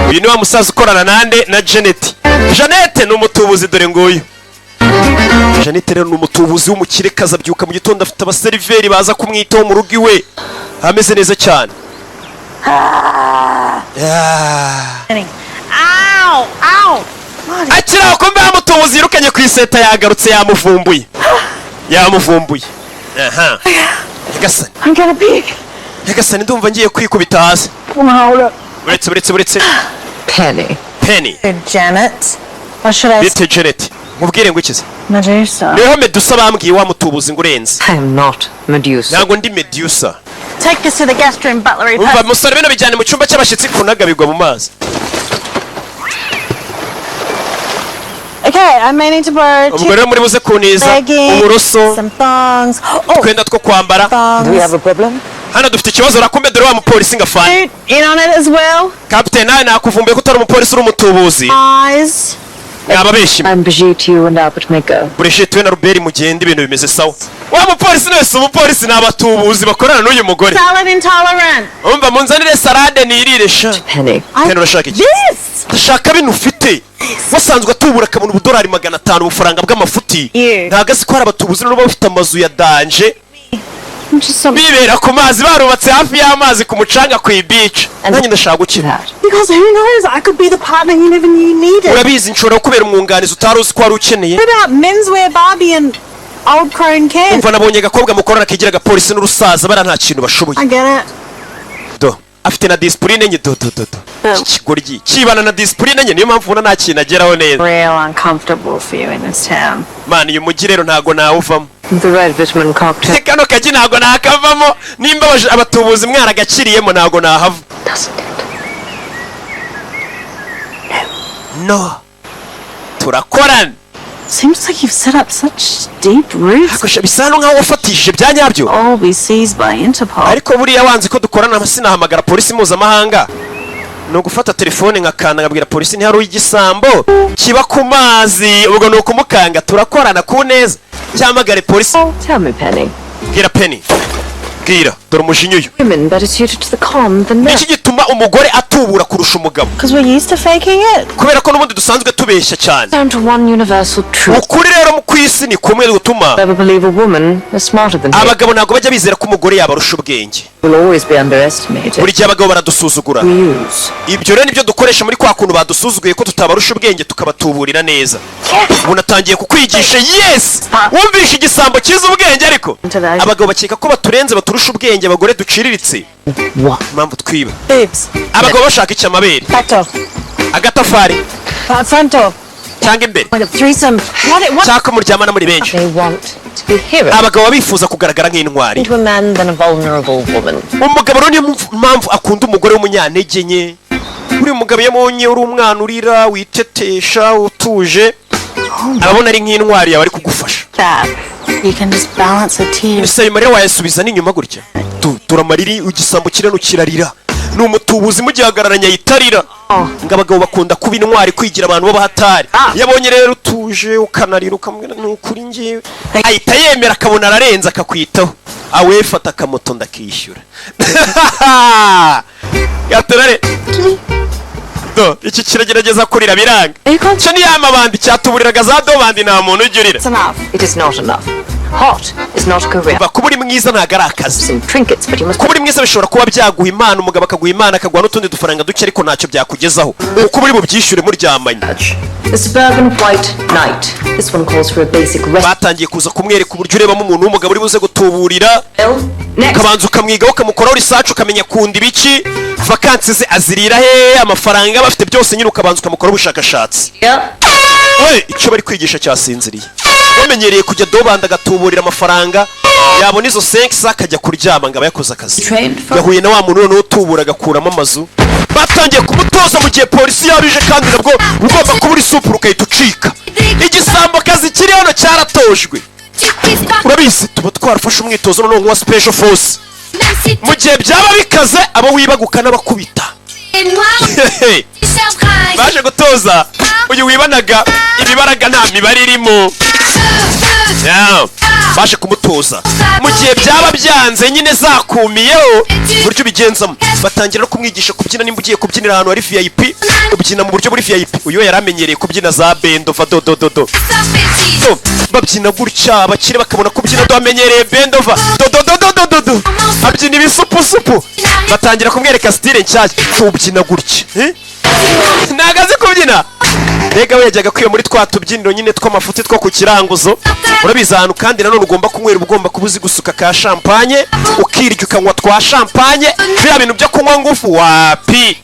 Uyu ni wa musaza ukorana nande na Jeannette. Jeannette ni umutubuzi dore nguyu. Janete rero ni umutubuzi w'umukirekazi, abyuka mu gitondo afite abaseriveri baza kumwitaho mu rugo iwe, ameze neza cyane. Akiraho ko mbe mutubuzi yirukanye ku iseta yagarutse yamuvumbuye. Aha. Nyagasani ndumva ngiye kwikubita hasi. Buretse. Penny. Janet. What should I say? Bite Janet. Mubwire ngo ikize. Medusa. Niho Medusa bambwiye wa mutubuzi ngo urenze. I am not Medusa. Ntabwo ndi Medusa. Take us to the guest room, butlery. Umva musore bino bijyane mu cyumba cy'abashitsi kunaga bigwa mu mazi. Okay, I may need to borrow Ubwo rero muri buze kuniza uburoso, some thongs. twenda two kwambara. Do we have a problem? Hano dufite ikibazo rakumbe dore wa mupolisi ngafana. In on it as well. Captain nawe nakuvumbuye ko utari umupolisi uri umutubuzi. Eyes. Yababeshi. I'm Brigitte, you and Albert may go. Brigitte we na Robert mugende ibintu bimeze sawa. Wa mupolisi wese umupolisi n'abatubuzi bakorana n'uyu mugore. Salad intolerant. Umva munzanire salade nirire sha. Penny. Penny urashaka iki? Yes. Ndashaka bintu ufite. Wasanzwe atubura akabona ubudolari 500 ubufaranga bw'amafuti. Ntago azi ko hari abatubuzi n'ubu bafite amazu ya danje. Bibera ku mazi barubatse hafi y'amazi ku mucanga ku beach. Nanjye ndashaka gukira. Because who knows, I could be the partner you never knew you needed. Urabizi nshobora kubera umwunganizi utari uzi ko wari ukeneye. What about menswear Barbie and old crone Ken? Umva nabonye agakobwa mukorana kigiraga polisi n'urusaza bara nta kintu bashoboye. I get it. Do afite na discipline nye do. Kigoryi kibana na discipline nye niyo mpamvu ubona nta kintu ageraho neza. Real uncomfortable for you in this town. Man uyu mugi rero ntago nawuvamo. The red vitamin cocktail. Kano kaji ntago nakavamo nimba abatubuzi mwaragakiriyemo ntago nahava. Doesn't it? No. Turakorana. Seems like you've set up such deep roots. Akosha bisano nkaho wafatishije bya nyabyo. All be seized by Interpol. Ariko buriya wanze ko dukorana sinahamagara polisi mpuzamahanga. No gufata telefone nkakana ngabwira polisi ntihari uyigisambo kiba ku mazi ubwo no kumukanga turakorana ku neza cyamagare polisi. Tell me, Penny. Gira Penny. Gira dore umujinya uyu. Women better suited to the calm than men. Iki gituma umugore atubura kurusha umugabo. Because we're used to faking it. Kubera ko n'ubundi dusanzwe tubeshya cyane. Down to one universal truth. Ukuri rero mu kwisi ni kumwe gutuma Never believe a woman is smarter than me. abagabo ntago bajya bizera ko umugore yabarusha ubwenge. Will always be underestimated. Buri gihe abagabo baradusuzugura. Ibyo rero nibyo dukoresha muri kwa kuntu badusuzuguye ko tutabarusha ubwenge tukabatuburira neza. Ubu natangiye kukwigisha yes. Wumvisha igisambo cyiza ubwenge ariko abagabo bakeka ko baturenze baturusha ubwenge abagore duciriritse. Impamvu twiba. Abagabo bashaka iki amabere? Agatafari. Fronto. Cyangwa imbere. Threesome. What? Cyaka muryamana muri benshi. They want to be heroes. Abagabo bifuza kugaragara nk'intwari. Into a man than a vulnerable woman. Umugabo rero niyo mpamvu akunda umugore w'umunyantege nke. Uri umugabo yabonye uri umwana urira witetesha utuje. Ababona ari nk'intwari yawe ari kugufasha. You can just balance the tears. Ese Maria wayasubiza n'inyuma gutya. Turamariri ugisambo kirano kirarira. N'umutubuzi mugihagararanya yitarira. Ngabagabo bakunda kuba intwari kwigira abantu b'abahatari. Yabonye rero utuje ukanarira ukamubwira n'ukuri ngiye. Ahita yemera akabona ararenza akakwitaho. Awe fata akamoto ndakishyura. Gatorare. Do iki kiragerageza kurira biranga. Cyo ni yamabandi cyatuburiraga za dobandi nta muntu ujurira. It is not enough. Hot is not a career. Kuburi mwiza ntago ari akazi. Some trinkets, but you must. Kuburi mwiza bishobora kuba byaguha imana umugabo akaguha imana akaguha n'utundi dufaranga duke ariko ntacyo byakugezaho. Uko muri bubyishyure muryamanye. The suburban white knight. This one calls for a basic rest. Batangiye kuza kumwereka uburyo urebamo umuntu w'umugabo uri buze gutuburira. Kabanza ukamwigaho ukamukoraho research ukamenya kundi biki. Vacances ze azirira he amafaranga bafite byose nyine ukabanza ukamukoraho ubushakashatsi. Icyo bari kwigisha cyasinziriye. Bamenyereye kujya dobanda gatuburira amafaranga yabona izo 5 akajya kuryama ngaba yakoze akazi. Yahuye na wa muntu none utubura agakuramo amazu. Batangiye kumutoza mu gihe polisi yabije kandi nabwo ugomba kubura isupu ukahita ucika. Igisambo kazi kiri hano cyaratojwe. Urabizi tuba twarafashe umwitozo none wa special force. Mu gihe byaba bikaze abo wibagukana bakubita. Baje gutoza uyu wibanaga ibibaraga nta mibare irimo. Baje kumutoza mu gihe byaba byanze nyine zakumiyeho buryo bigenzamo batangira no kumwigisha kubyina nimba ugiye kubyinira ahantu hari VIP ubyina mu buryo buri VIP. Uyu yaramenyereye kubyina za bendova do babyina gutya abakire bakabona kubyina bamenyereye bendova do abyina ibisupusupu batangira kumwereka style nshyashya ubyina gutya nagaze kubyina. Mbega we yajyaga kwiyo muri twa tubyiniro nyine tw'amafuti two ku kiranguzo. Urabizi ahantu kandi nanone ugomba kunywera ugomba kubuzi gusuka ka champagne ukirya ukanywa twa champagne bya bintu byo kunywa ngufu wapi.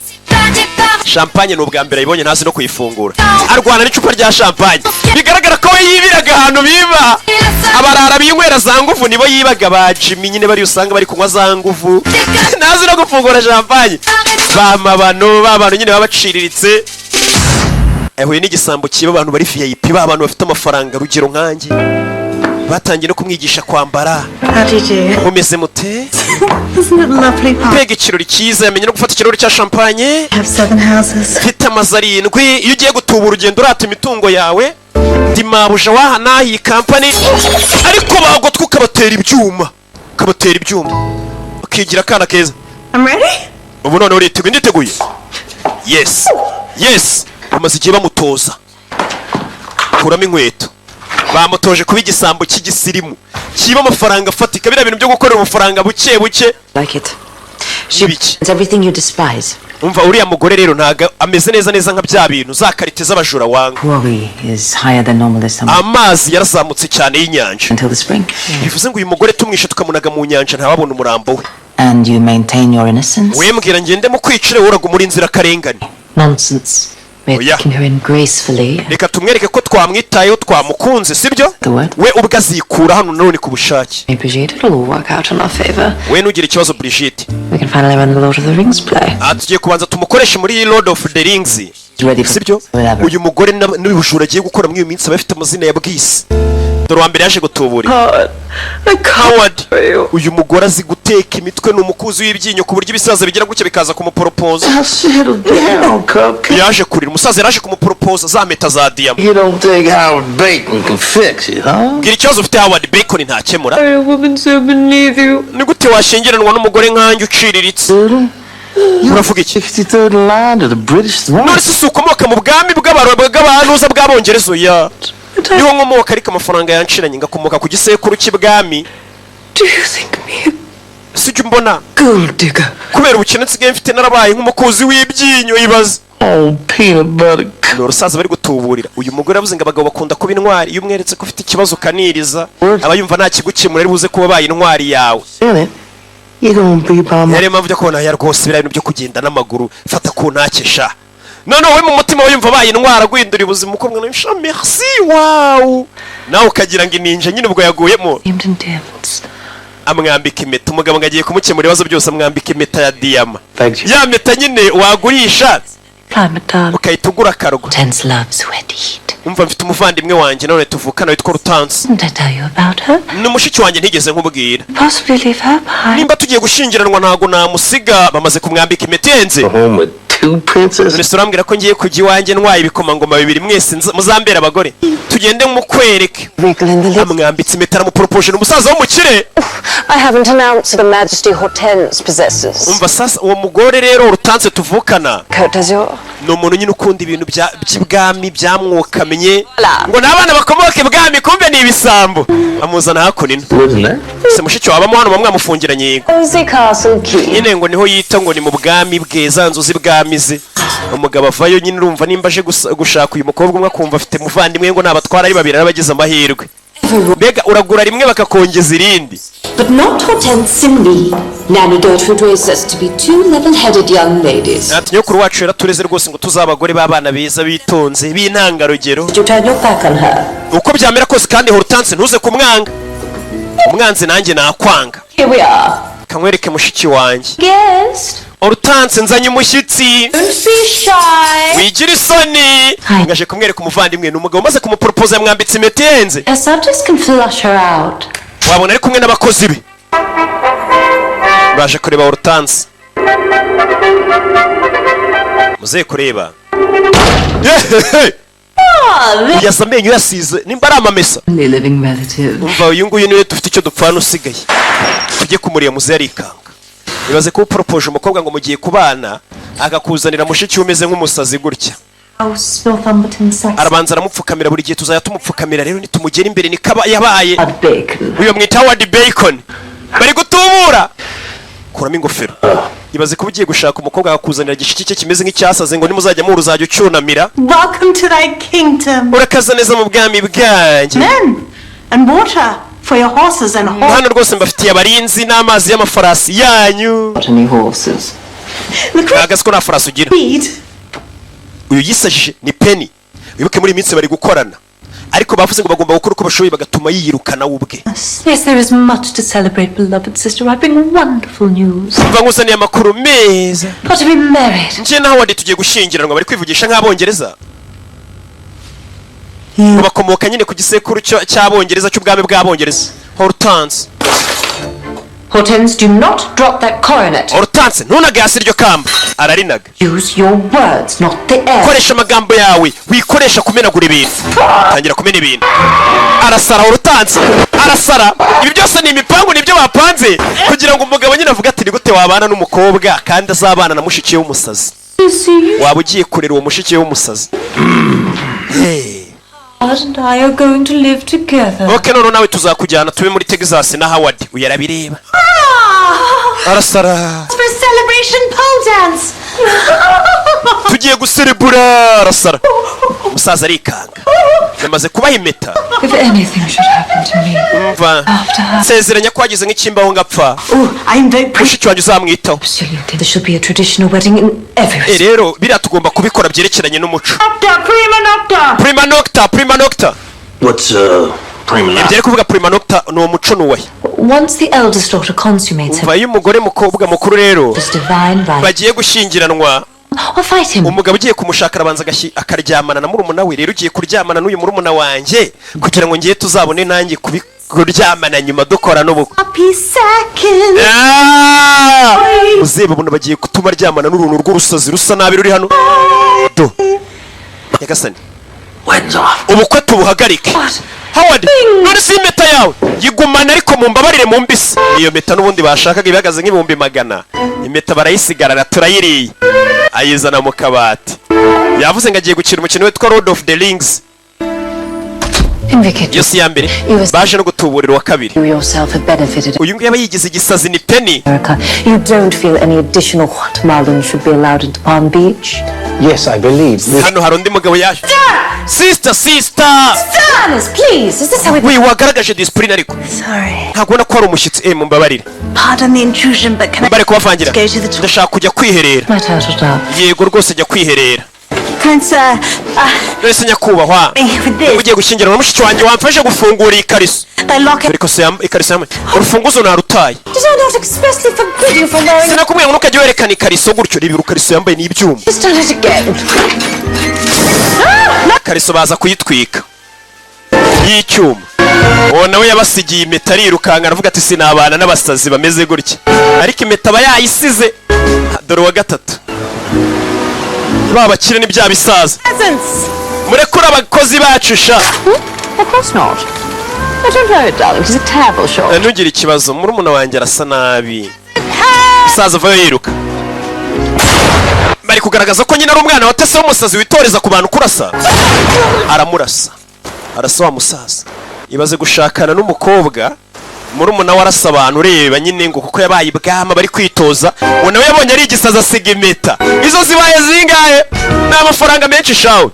Champagne ni ubwa mbere ayibonye ntazi no kuyifungura arwana n'icupa rya champagne bigaragara ko we yibiraga ahantu biba abarara binywera za nguvu nibo yibaga ba Jimmy nyine bari usanga bari kunywa za nguvu ntazi no gufungura champagne babano nyine babaciriritse. Ehuye n'igisambo kiba abantu bari VIP abantu bafite amafaranga rugero nkanjye batangiye no kumwigisha kwambara. Mumeze mute? Mbega ikirori cyiza yamenye no gufata ikirori cya champagne. Mfite amazu 7 iyo ugiye gutubura urugendo urata imitungo yawe dimabuja wahana iyi company ariko bagotwa ukabatera ibyuma ukigira akana keza. I'm ready? Ubu none uriteguye? Yes bamaze igihe bamutoza kuramo inkweto bamutoje kuba igisambo cy'igisirimu kiba amafaranga afatika bira bintu byo gukorera amafaranga buke like it. It's everything you despise. Umva uriya mugore rero ntaga ameze neza nka bya bintu za karite z'abajura wanga. Worry is higher than normal this summer. Amazi yarazamutse cyane y'inyanja Until the spring. bivuze ngo uyu mugore tumwishe tukamunaga mu nyanja ntababona umurambo we. And you maintain your innocence. Wembwira ngende mu kwicire uraga muri inzira karengane. Nonsense. We're taking her in gracefully. Reka tumwereke ko twamwitayeho twamukunze sibyo we ubwo azikura hano none ku bushake. It'll all work out in our favor. We nugira ikibazo Brigitte. We can finally run the Lord of the Rings play. Tugiye kubanza tumukoreshe muri Lord of the Rings sibyo uyu mugore n'ubujura agiye gukora muri uyu minsi abafite amazina ya bwisi. Dore wa mbere yaje gutubura Howard. Uyu mugore azi guteka imitwe n'umukuzi w'ibyinyo ku buryo ibisaza bigira gutya bikaza kumupropose. Yaje kurira umusaza yaraje kumupropose za meta za diamond. You don't think Howard Bacon can fix it, huh? Gira ikibazo ufite Howard Bacon ntakemura. A woman so beneath you. Ni gute washingiranwa n'umugore nkanjye uciriritse? Uravuga iki? 63rd line to the British throne. None se ukomoka mu bwami bw'abahanuza bw'abongereza ya niho nkomoka ariko amafaranga yanshiranye ngakomoka ku gisekuru cy'ibwami. Do you think me sijya mbona gold digger? Kubera ubukene nsigaye mfite narabaye nk'umukuzi w'ibyinyo ibaze. Oh, peanut butter. N'urusaza bari gutuburira uyu mugore avuze ngo abagabo bakunda kuba intwari iyo umweretse ko ufite ikibazo kaniriza aba yumva nta kigukemura ari buze kuba baye intwari yawe. Yari mpamvu yo kubona ya rwose biriya bintu byo kugenda n'amaguru fata ku ntakesha noneho we mu mutima we yumva baye intwara guhindura ubuzima umukobwa nawe sha merci wow nawe ukagira ngo ininja nyine ubwo yaguyemo amwambika impeta umugabo ngo agiye kumukemura ibibazo byose amwambika impeta ya diyama ya mpeta nyine wagurisha ukahita ugura akarwa. Umva mfite umuvandimwe wanjye none tuvukana witwa Rutansi. Ni mushiki wanjye ntigeze nkubwira. Nimba tugiye gushingiranwa ntago namusiga bamaze kumwambika imetenze. Urambwira ko ngiye kujya iwanjye ntwaye ibikomangoma 2 mwese muzambera abagore tugende mukwereke. Amwambitse imetara mu proposition umusaza w'umukire. I haven't announced the Majesty Hortense possesses. Umva sasa uwo mugore rero Rutanse tuvukana. No umuntu nyine ukunda ibintu by'ibwami byamwokamenye ngo nabana bakomoke bwami kumbe ni ibisambo amuzana hakunina. Se mushiki wabamo hano bamwamufungiranye yego. Nyine ngo niho yita ngo ni mu bwami bweza nzuzi bwamize. Umugabo avayo nyine urumva nimba aje gushaka uyu mukobwa umwe akumva afite muvandimwe ngo nabatwara ari babiri arabagize amahirwe. Mbega uragura rimwe bakakongeza irindi. But not Hortense Simbi. Nanny Gertrude raised us to be 2 level-headed young ladies. Nyokuru wacu yaratureze rwose ngo tuzabagore b'abana beza bitonze b'intangarugero. You turn your back on her. Uko byamera kose kandi Hortense ntuze kumwanga. Umwanzi nanjye nakwanga. Here we are. Kamwereke mushiki wanjye. Guest. Hortense nzanye umushyitsi. Don't be shy. Wigira isoni. Ngaje kumwereka umuvandimwe n'umugabo maze kumupropose yamwambitse imetenze. A subject can flush her out. Wabona ari kumwe n'abakozi be. Baje kureba Hortense. Muze kureba. Yasa amenyo yasize nimba ari amamesa. Umva uyu nguyu niwe dufite icyo dupfana usigaye. Tujye kumuriya muze yarikanga. Ibaze ko propose umukobwa ngo mugiye kubana agakuzanira mushiki umeze nk'umusazi gutya Spilthumberton sex. arabanza aramupfukamira buri gihe tuzajya tumupfukamira rero nitumugera imbere nikaba yabaye Bacon. uyo mwita Howard Bacon bari gutubura kuramo ingofero ibaze ko ugiye gushaka umukobwa akakuzanira gishiki cye kimeze nk'icyasaze ngo nimuzajya mu ruzajya ucyunamira Welcome to thy kingdom. urakaza neza mu bwami bwanjye Men and water for your horses and horses. hano rwose mbafitiye abarinzi n'amazi y'amafarasi yanyu Not any horses. agazi ko nta farasi ugira Creed. uyu yisajije ni Penny wibuke muri iminsi bari gukorana ariko bavuze ngo bagomba gukora uko bashoboye bagatuma yiyirukana we ubwe Yes, there is much to celebrate, beloved sister. I bring wonderful news. mva nkuzaniye amakuru meza Got to be married. njye na Howard tugiye gushyingiranwa bari kwivugisha nk'abongereza ngo bakomoka nyine ku gisekuru cy'abongereza cy'ubwami bw'abongereza Hortense Hortense, do not drop that coronet. Hortense ntunage hasi iryo kamba ararinaga Use your words, not the air. koresha amagambo yawe wikoresha kumenagura ibintu tangira kumena ibintu arasara Hortense arasara ibi byose ni imipangu nibyo bapanze kugira ngo umugabo nyine avuge ati ni gute wabana n'umukobwa kandi azabana na mushiki we w'umusazi waba ugiye kurera uwo mushiki we w'umusazi God and I are going to live together. okay none nawe tuzakujyana tube muri Texas na Howard uyarabireba arasara For a celebration pole dance. tugiye guserebura arasara umusaza arikanga yamaze kubaha impeta If anything should happen to me, mva nsezeranya ko wagize nk'ikimbaho ngapfa Oh, I'm very pretty. mushiki wanjye uzamwitaho absolutely, there should be a traditional wedding in every respect. rero biriya tugomba kubikora byerekeranye n'umuco Prima nocta. prima nocta What's, prima ibyo ari kuvuga prima nocta ni umuco n'uwahe Once the eldest daughter consummates her umva iyo umugore mukobwa mukuru rero this divine right, bagiye gushyingiranwa or fight him. umugabo ugiye kumushaka arabanza akaryamana na murumuna we rero ugiye kuryamana n'uyu murumuna wanjye kugira ngo ngiye tuzabone nanjye kuryamana nyuma dukora n'ubukwe Happy second. uzeba ubundi bagiye gutuma aryamana n'uruntu rw'urusazi rusa nabi ruri hano do nyagasani Wedding's off. ubukwe tubuhagarike Howard none si impeta yawe yigumana ariko mumbabarire mu mbisi iyo mpeta n'ubundi bashakaga ibihagaze nk'ibihumbi 100 impeta barayisigarana turayiriye ayizana mu kabati yavuze ngo agiye gukina umukino witwa Lord of the Rings Invicate. iyo si ya mbere baje no gutuburira wa kabiri You yourself have benefited. uyu nguyu aba yigize igisazi ni Penny America, you don't feel any additional Guatemalan should be allowed into Palm Beach? Yes, I believe. hano hari undi mugabo yaje sister Alice, please, is this how we... we wagaragaje discipline ariko Sorry. ntabwo ubona ko hari umushyitsi mumbabarire Pardon the intrusion, but can I bari kubavangira go to the toilet? ndashaka kujya kwiherera My turtle dove. yego rwose jya kwiherera Prince, wese nyakubahwa with this, ugiye gushyingiranwa na mushiki wanjye wamfashe gufungura iyi kariso they lock it. ariko se ikariso yambaye urufunguzo narutaye Did I not expressly forbid you from wearing it? sinakubwiye ngo ntukajya werekana ikariso gutyo reba urukariso yambaye ni ibyuma Just done it again. ikariso baza kuyitwika y'icyuma uwo nawe yabasigiye impeta arirukanka aravuga ati sinabana n'abasazi bameze gutya ariko impeta aba yayisize dore uwa gatatu babakire n'ibya bisaza murekure abakozi bacu sha Of course not. I don't know it, darling. It's a terrible shot. ntugire ikibazo murumuna wanjye arasa nabi musaza avayo yiruka bari kugaragaza ko nyine ari umwana watese w'umusazi witoreza ku bantu kurasa aramurasa arasa wa musaza ibaze gushakana n'umukobwa murumuna we arasa abantu ureba nyine ngo kuko yabaye ibwama bari kwitoza uwo nawe yabonye ari igisazi asiga impeta izo zibaye zingahe ni amafaranga menshi shawe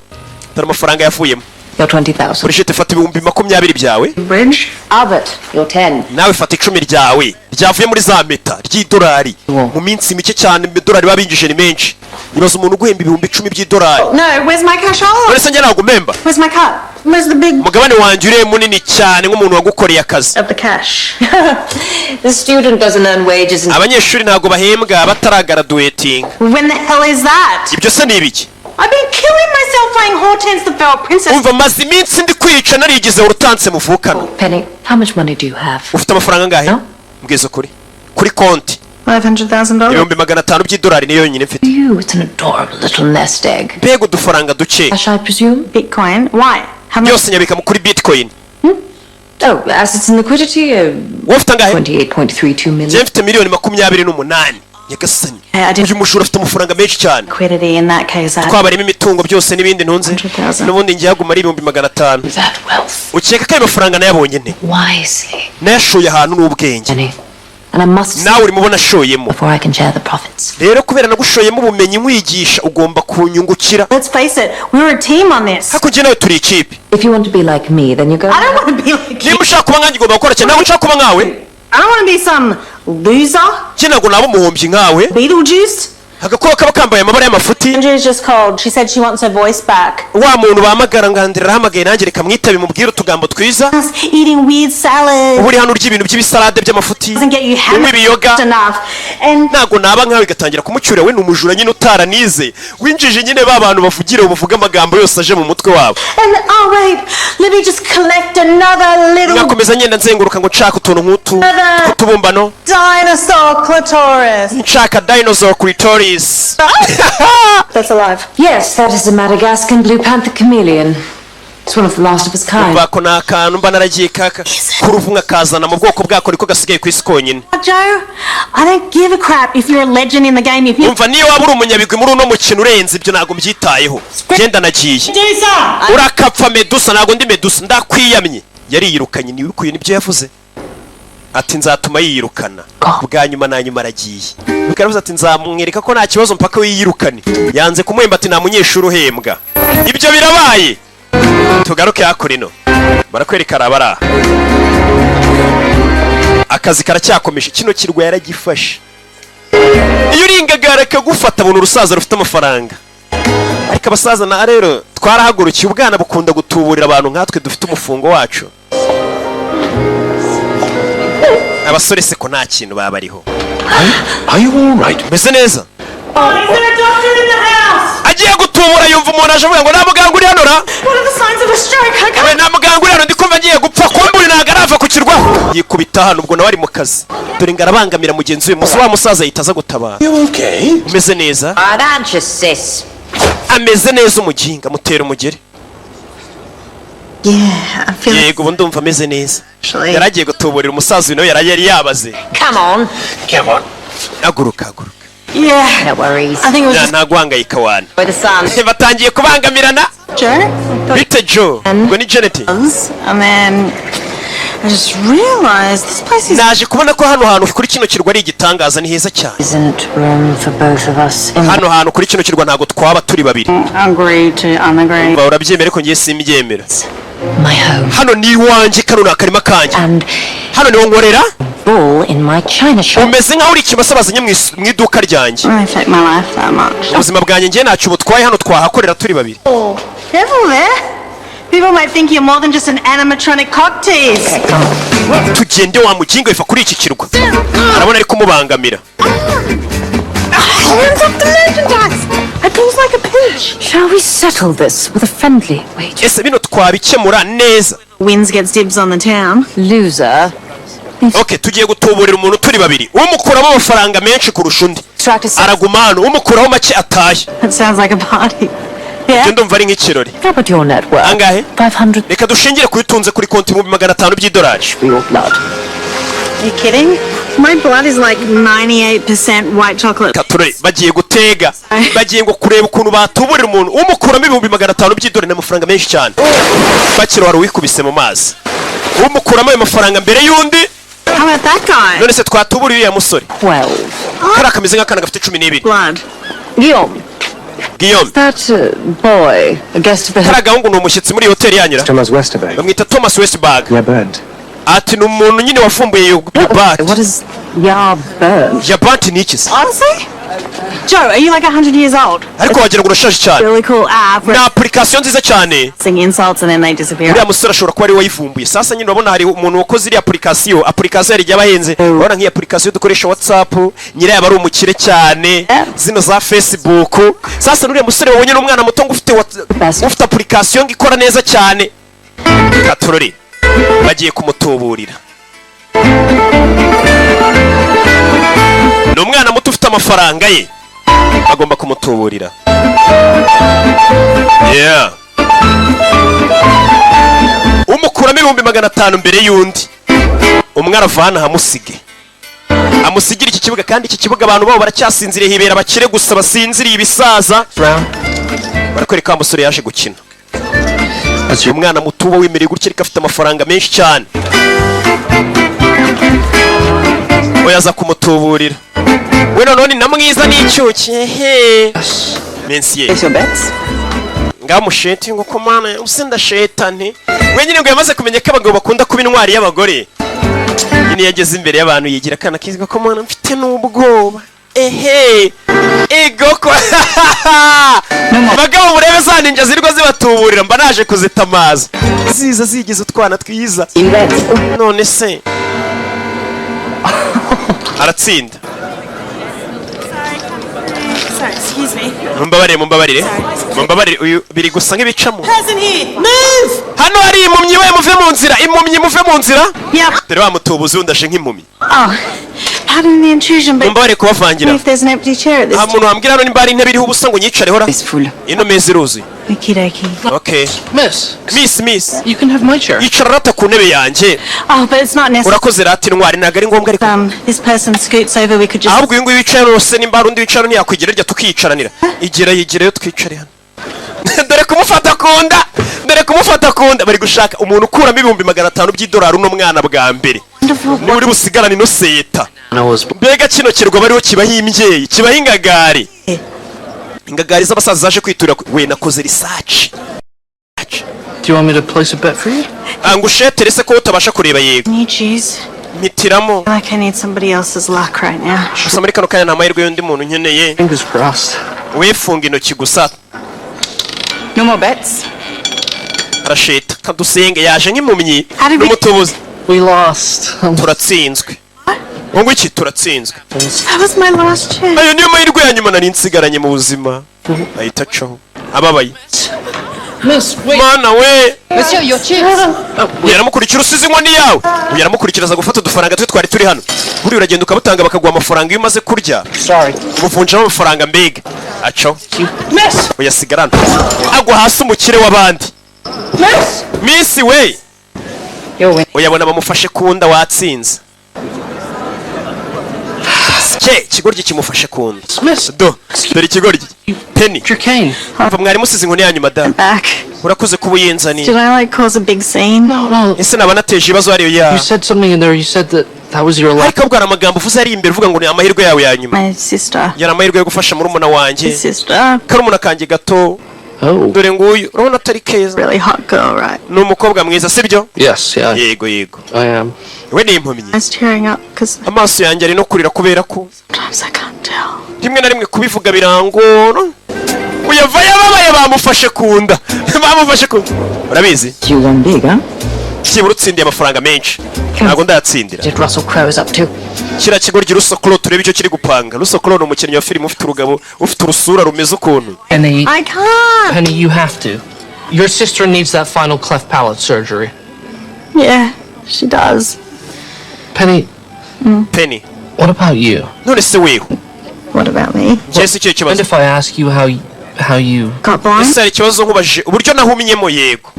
dore amafaranga yavuyemo You're 20,000. Brigitte fata ibihumbi 20 byawe Bridge. Albert, you're 10. nawe fata 10 ryawe ryavuye muri za meta ry'idolari mu minsi mike cyane idolari babinjije ni menshi ibaze umuntu guhemba ibihumbi 10 by'idolari No, where's my cash all? none se njye ntabwo memba Where's my cut? Where's the big umugabane wanjye ure munini cyane nk'umuntu wagukoreye akazi of the cash? The student doesn't earn wages until abanyeshuri ntabwo bahembwa bataragraduating When the hell is that? ibyo se ni ibiki I've been killing myself playing Hortense the Fell Princess. umva maze iminsi ndi kwica narigize urutanse muvukana Penny, how much money do you have? ufite amafaranga angahe No. mbwiza kuri konti $500,000. ibihumbi 500 by'idolari niyo yonyine mfite You, it's an adorable little nest egg. mbega udufaranga duke Cash, I presume? Bitcoin. Why? How much? byose nyabika kuri bitcoin Oh, assets and liquidity, wowe ufite angahe 28.32 njye million. mfite miliyoni 28 nyagasani I didn't- uyu mujura afite amafaranga menshi cyane Liquidity in that case. twabarimo imitungo byose n'ibindi ntunze 100,000. n'ubundi ngiye haguma ari 500,000 That wealth. ukeka ko ayo mafaranga nayabonye nte Wisely. nayashoye ahantu n'ubwenge Jenny. And I must nawe urimo ubona ashoyemo before I can share the profits. rero kubera nagushoyemo ubumenyi nkwigisha ugomba kunyungukira Let's face it, we're a team on this. hako njye nawe turi ikipe If you want to be like me, then you go. I don't want to be like you. niba ushaka kuba nkanjye ugomba gukora cyane nawe ushaka kuba nkawe I don't want to be some loser. njye ntabwo naba umuhombyi nkawe Beetlejuice. agakoko kaba kambaye amabara y'amafuti Andrew's just called. She said she wants her voice back. wa muntu bahamagara ngandira arahamagaye nanjye reka mwitabe mubwire utugambo twiza Us eating weird salad uba uri hano urya ibintu by'ibisalade by'amafuti doesn't get you unywa ibiyoga hammered enough. And ntabwo naba nkawe igatangira kumucyura we ni umujura nyine utaranize winjije nyine ba bantu bavugira buvuga amagambo yose aje mu mutwe wabo oh wait, let me just collect another little ngakomeza ngenda nzenguruka ngo nshaka utuntu nk'utu tw'utubumbano dinosaur clitoris. nshaka dinosaur clitoris That's alive. Yes, that is a Madagascan blue panther chameleon. It's one of the last of its kind. bako ni akantu mba naragiye kaka kuruvu nkakazana mu bwoko bwako niko gasigaye ku isi konyine Joe, I don't give a crap if you're a legend in the game. If you umva niyo waba uri umunyabigwi muri uno mukino urenze ibyo ntabwo mbyitayeho genda nagiye Medusa, urakapfa medusa ntabwo ndi medusa ndakwiyamye yariyirukanye niwe ukuye nibyo yavuze ati nzatuma yiyirukana bwa nyuma na nyuma aragiye bikaravuze ati nzamwereka ko nta kibazo mpaka we yiyirukane yanze kumuhemba ati nta munyeshuri uhembwa ibyo birabaye tugaruke hakurino barakwereka arabara akazi karacyakomeje kino kirwa yaragifashe iyo uringagara kagufata abona urusaza rufite amafaranga ariko abasaza na rero twarahagurukiye ubwana bukunda gutuburira abantu nkatwe dufite umufungo wacu abasore se ko nta kintu baba bariho Are you all right? meze neza is there a doctor in the house? agiye gutubura yumva umuntu aje avuga ngo nta muganga uri hano ra What are the signs of a stroke? I we can't. nta muganga uri hano ndikumva ngiye gupfa kumburi ntabwo arava ku kirwa yikubita hano ubwo nawe ari mu kazi dore ngo arabangamira mugenzi we musa wa musaza ahita aza gutabara You okay? umeze neza Right, aren't you, sis? ameze neza umuginga mutera umugeri Yeah, I feel yego ubu ndumva ameze neza actually. yari agiye gutuburira umusaza uyu nawe yari yabaze Come on. Come on. haguruka haguruka Yeah, No worries. I think it was just nta guhangayika wana With the sun. batangiye kubangamirana Joe. bite Joe ubwo ni Janet And then I just realized this place is naje kubona ko hano hantu kuri kino kirwa ari igitangaza ni heza cyane Isn't room for both of us in hano hantu kuri kino kirwa ntabwo twaba turi babiri agree to unagree. Ba urabyemera ariko ngiye simbyemera my home hano ni iwanjye kano ni akarima kanjye and hano niho nkorera ball in my china shop. umeze nkaho uri ikimasa bazanye mu iduka ryanjye Really affect my life that much. ubuzima bwanjye ngiye ntacyo butwaye hano twahakorera turi babiri Oh, careful there. People might think you're more than just an animatronic cock tease. tugende wa mugingo ifa kuri iki kirwa arabona ari kumubangamira Hands up the merchandise! I pulls like a peach. Shall we settle this with a friendly wager? ese bino twabikemura neza Wins gets dibs on the town. Loser. okay tugiye gutuburira umuntu turi babiri umukuramo amafaranga menshi kurusha undi Try to settle. araguma hano umukuraho make atahe That sounds like a party. ibyo Yeah? ndumva ari nk'ikirori How about your net worth? angahe 500 reka dushingire kubitunze kuri konti mu 500 by'idolari for your blood. Are you kidding? My blood is like 98% white chocolate. katurore bagiye gutega bagiye ngo kureba ukuntu batuburira umuntu umukuramo 500 by'idolari n'amafaranga menshi cyane bakiro wari wikubise mu mazi umukuramo ayo mafaranga mbere y'undi How about that guy? none se twatuburiye uriya musore 12. kari akameze nk'akana gafite 12 Blood. Guillaume, Guillaume that boy, a guest of the kari agahungu ni umushyitsi muri hoteli yanyura Thomas Westerberg. bamwita Thomas Westberg Yeah, bird. ati ni umuntu nyine wafumbuye iyo bat What is Yar Burn? ya bat ni iki se Honestly? Joe, are you like 100 years old? ariko wagira ngo urashaje cyane Really cool app. ni application nziza cyane Sing insults and then they disappear. uriya musore ashobora kuba ari we wayivumbuye sasa nyine urabona hari umuntu wakoze iriya application yari igihe abahenze urabona nk'iyi application dukoresha WhatsApp nyirayo aba ari umukire cyane zino za Facebook sasa n'uriya musore wabonye n'umwana muto ngo ufite application ngo ikora neza cyane katurori bagiye kumutuburira ni umwana muto ufite amafaranga ye agomba kumutuburira yeah umukuramo 500 mbere y'undi umwe aravana hamusige amusigira iki kibuga, kandi iki kibuga abantu babo baracyasinziriye, hibera abakire gusa basinziriye ibisaza. Barakwereka wa musore yaje gukina. Umwana mutuba wimereye gutya ariko afite amafaranga menshi cyane. Oya aza kumutuburira. We none na mwiza n'icyuki. Hehe. Mensiye. Place your bets. Ngamusheti ngo komana usenda shetane. We nyine ngo yamaze kumenya ko abagabo bakunda kuba intwari y'abagore. Nyine yageze imbere y'abantu yigira kana kiziga komana mfite n'ubwoba. Ehe. Ego ko. Abagabo murebe za ninja zirwa zibatuburira mba naje kuzitamaza. Ziza zigize utwana twiza. None se. Aratsinda. Sorry, excuse me. Mumbabarire uyu biri gusa nk'ibicamo. Person here, move! Hano hari impumyi we muve mu nzira, impumyi muve mu nzira. Yep. Dore bamutubuze undashe nk'impumyi. Oh, pardon the intrusion, but Mumbabarire kubavangira. if there's an empty chair at this Nta muntu wambwira hano nimba hari intebe iriho ubusa ngo nyicareho ra. It's full. Ino meza iruzuye. Okie Okay. Miss. You can have my chair. Yicara rata ku ntebe yanjye. Oh, but it's not necessary. Urakoze rata intwari ntago ari ngombwa ariko. This person scoots over, we could just... Ahubwo uyu nguyu wicaye rwose nimba hari undi wicara ntiyakwigira rya tukiyicaranira. Yigireyo twicare hano. Dore kumufata kunda bari gushaka umuntu ukuramo $500 by'idolari uno mwana bwa mbere. Ni uri busigarana ino seta. Mbega kino kirwa bariho kibaho imbyeyi, kibaho ingagari. Ingagari z'abasaza zaje kwiturira we nakoze research. Do you want me to place a bet for you? Angushetere se ko utabasha kureba yego. Can you choose? Mitiramo. Like I need somebody else's luck right now. Gusa muri kano kanya namahirwe y'undi muntu nkeneye. Fingers crossed. Wefunga intoki gusa. No more bets. Arasheta kadusenge yaje nk'impumyi we- n'umutubuzi. We lost. Turatsinzwe. Ngo iki turatsinzwe. That was my last chance. Ayo niyo mahirwe ya nyuma nari nsigaranye mu buzima. Ahita caho. Ababaye. Miss, wait. Mana we. Monsieur, your chips. Yaramukurikira usize inkoni yawe. Yaramukurikiraza gufata udufaranga twe twari turi hano. Buri uragenda ukabutanga bakaguha amafaranga iyo umaze kurya. Sorry. Ubuvunjamo amafaranga mbega. Aco. Miss. Uyasigarana. Agwa hasi umukire w'abandi. Miss we. Uyabona bamufashe kunda watsinze. Ikigoryi kimufashe kunda. Dore ikigoryi. Penny. Your cane. Ava mwari musize inkoni yanyu madame. Back. Urakoze kuba uyenzaniye. Did I like cause a big scene? No. Ese naba nateje ibibazo hariyo ya. You said something in there. You said that was your life. Ariko bwara amagambo uvuze ari imbere uvuga ngo ni amahirwe yawe ya nyuma. My sister. Yari amahirwe yo gufasha murumuna wanjye. Sister. Karumuna kanjye gato. Oh. Dore nguyu urabona atari keza. Really hot girl, right? Ni umukobwa mwiza sibyo? Yes, yeah. Yego. I am. We ni impumyi. I was tearing up because Amaso yanjye ari no kurira kubera ko sometimes I can't tell. rimwe na rimwe kubivuga birangora. Uyavaye ababaye bamufashe kunda. Bamufashe kunda. Urabizi? You won big, huh? Kibura utsindiye amafaranga menshi. Ntago ndayatsindira. Did Russell Crowe is up to? Kira kigoryi Rusokolo turebe icyo kiri gupanga. Rusokolo ni umukinnyi wa filime ufite urugabo, ufite urusura rumeze ukuntu. Penny. I can't. Penny, you have to. Your sister needs that final cleft palate surgery. Yeah, she does. Penny, Penny. what about you? None se wewe. What about me? Cyese icyo And kibazo. if I ask you how you Got blind? Ese hari ikibazo nkubajije uburyo nahumyemo yego.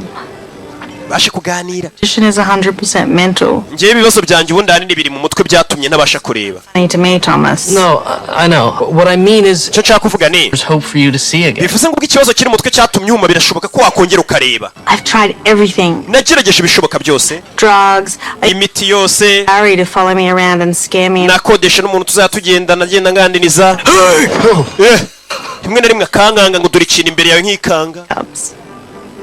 Bashe kuganira. Condition is 100% mental. Ngiye ibibazo byanjye ubundi ahanini biri mu mutwe byatumye ntabasha kureba. Funny to me, Thomas. No, I know. What I mean is Icyo nshaka kuvuga ni there's hope for you to see again. bivuze ngo ikibazo kiri mu mutwe cyatumye uhuma birashoboka ko wakongera ukareba. I've tried everything. Nagerageje ibishoboka byose. Drugs. I Imiti yose. Harry to follow me around and scare me. Nakodesha n'umuntu tuzatugendana agenda ngandiniza. Rimwe na rimwe akankanga ngo dore ikintu imbere yawe nkikanga.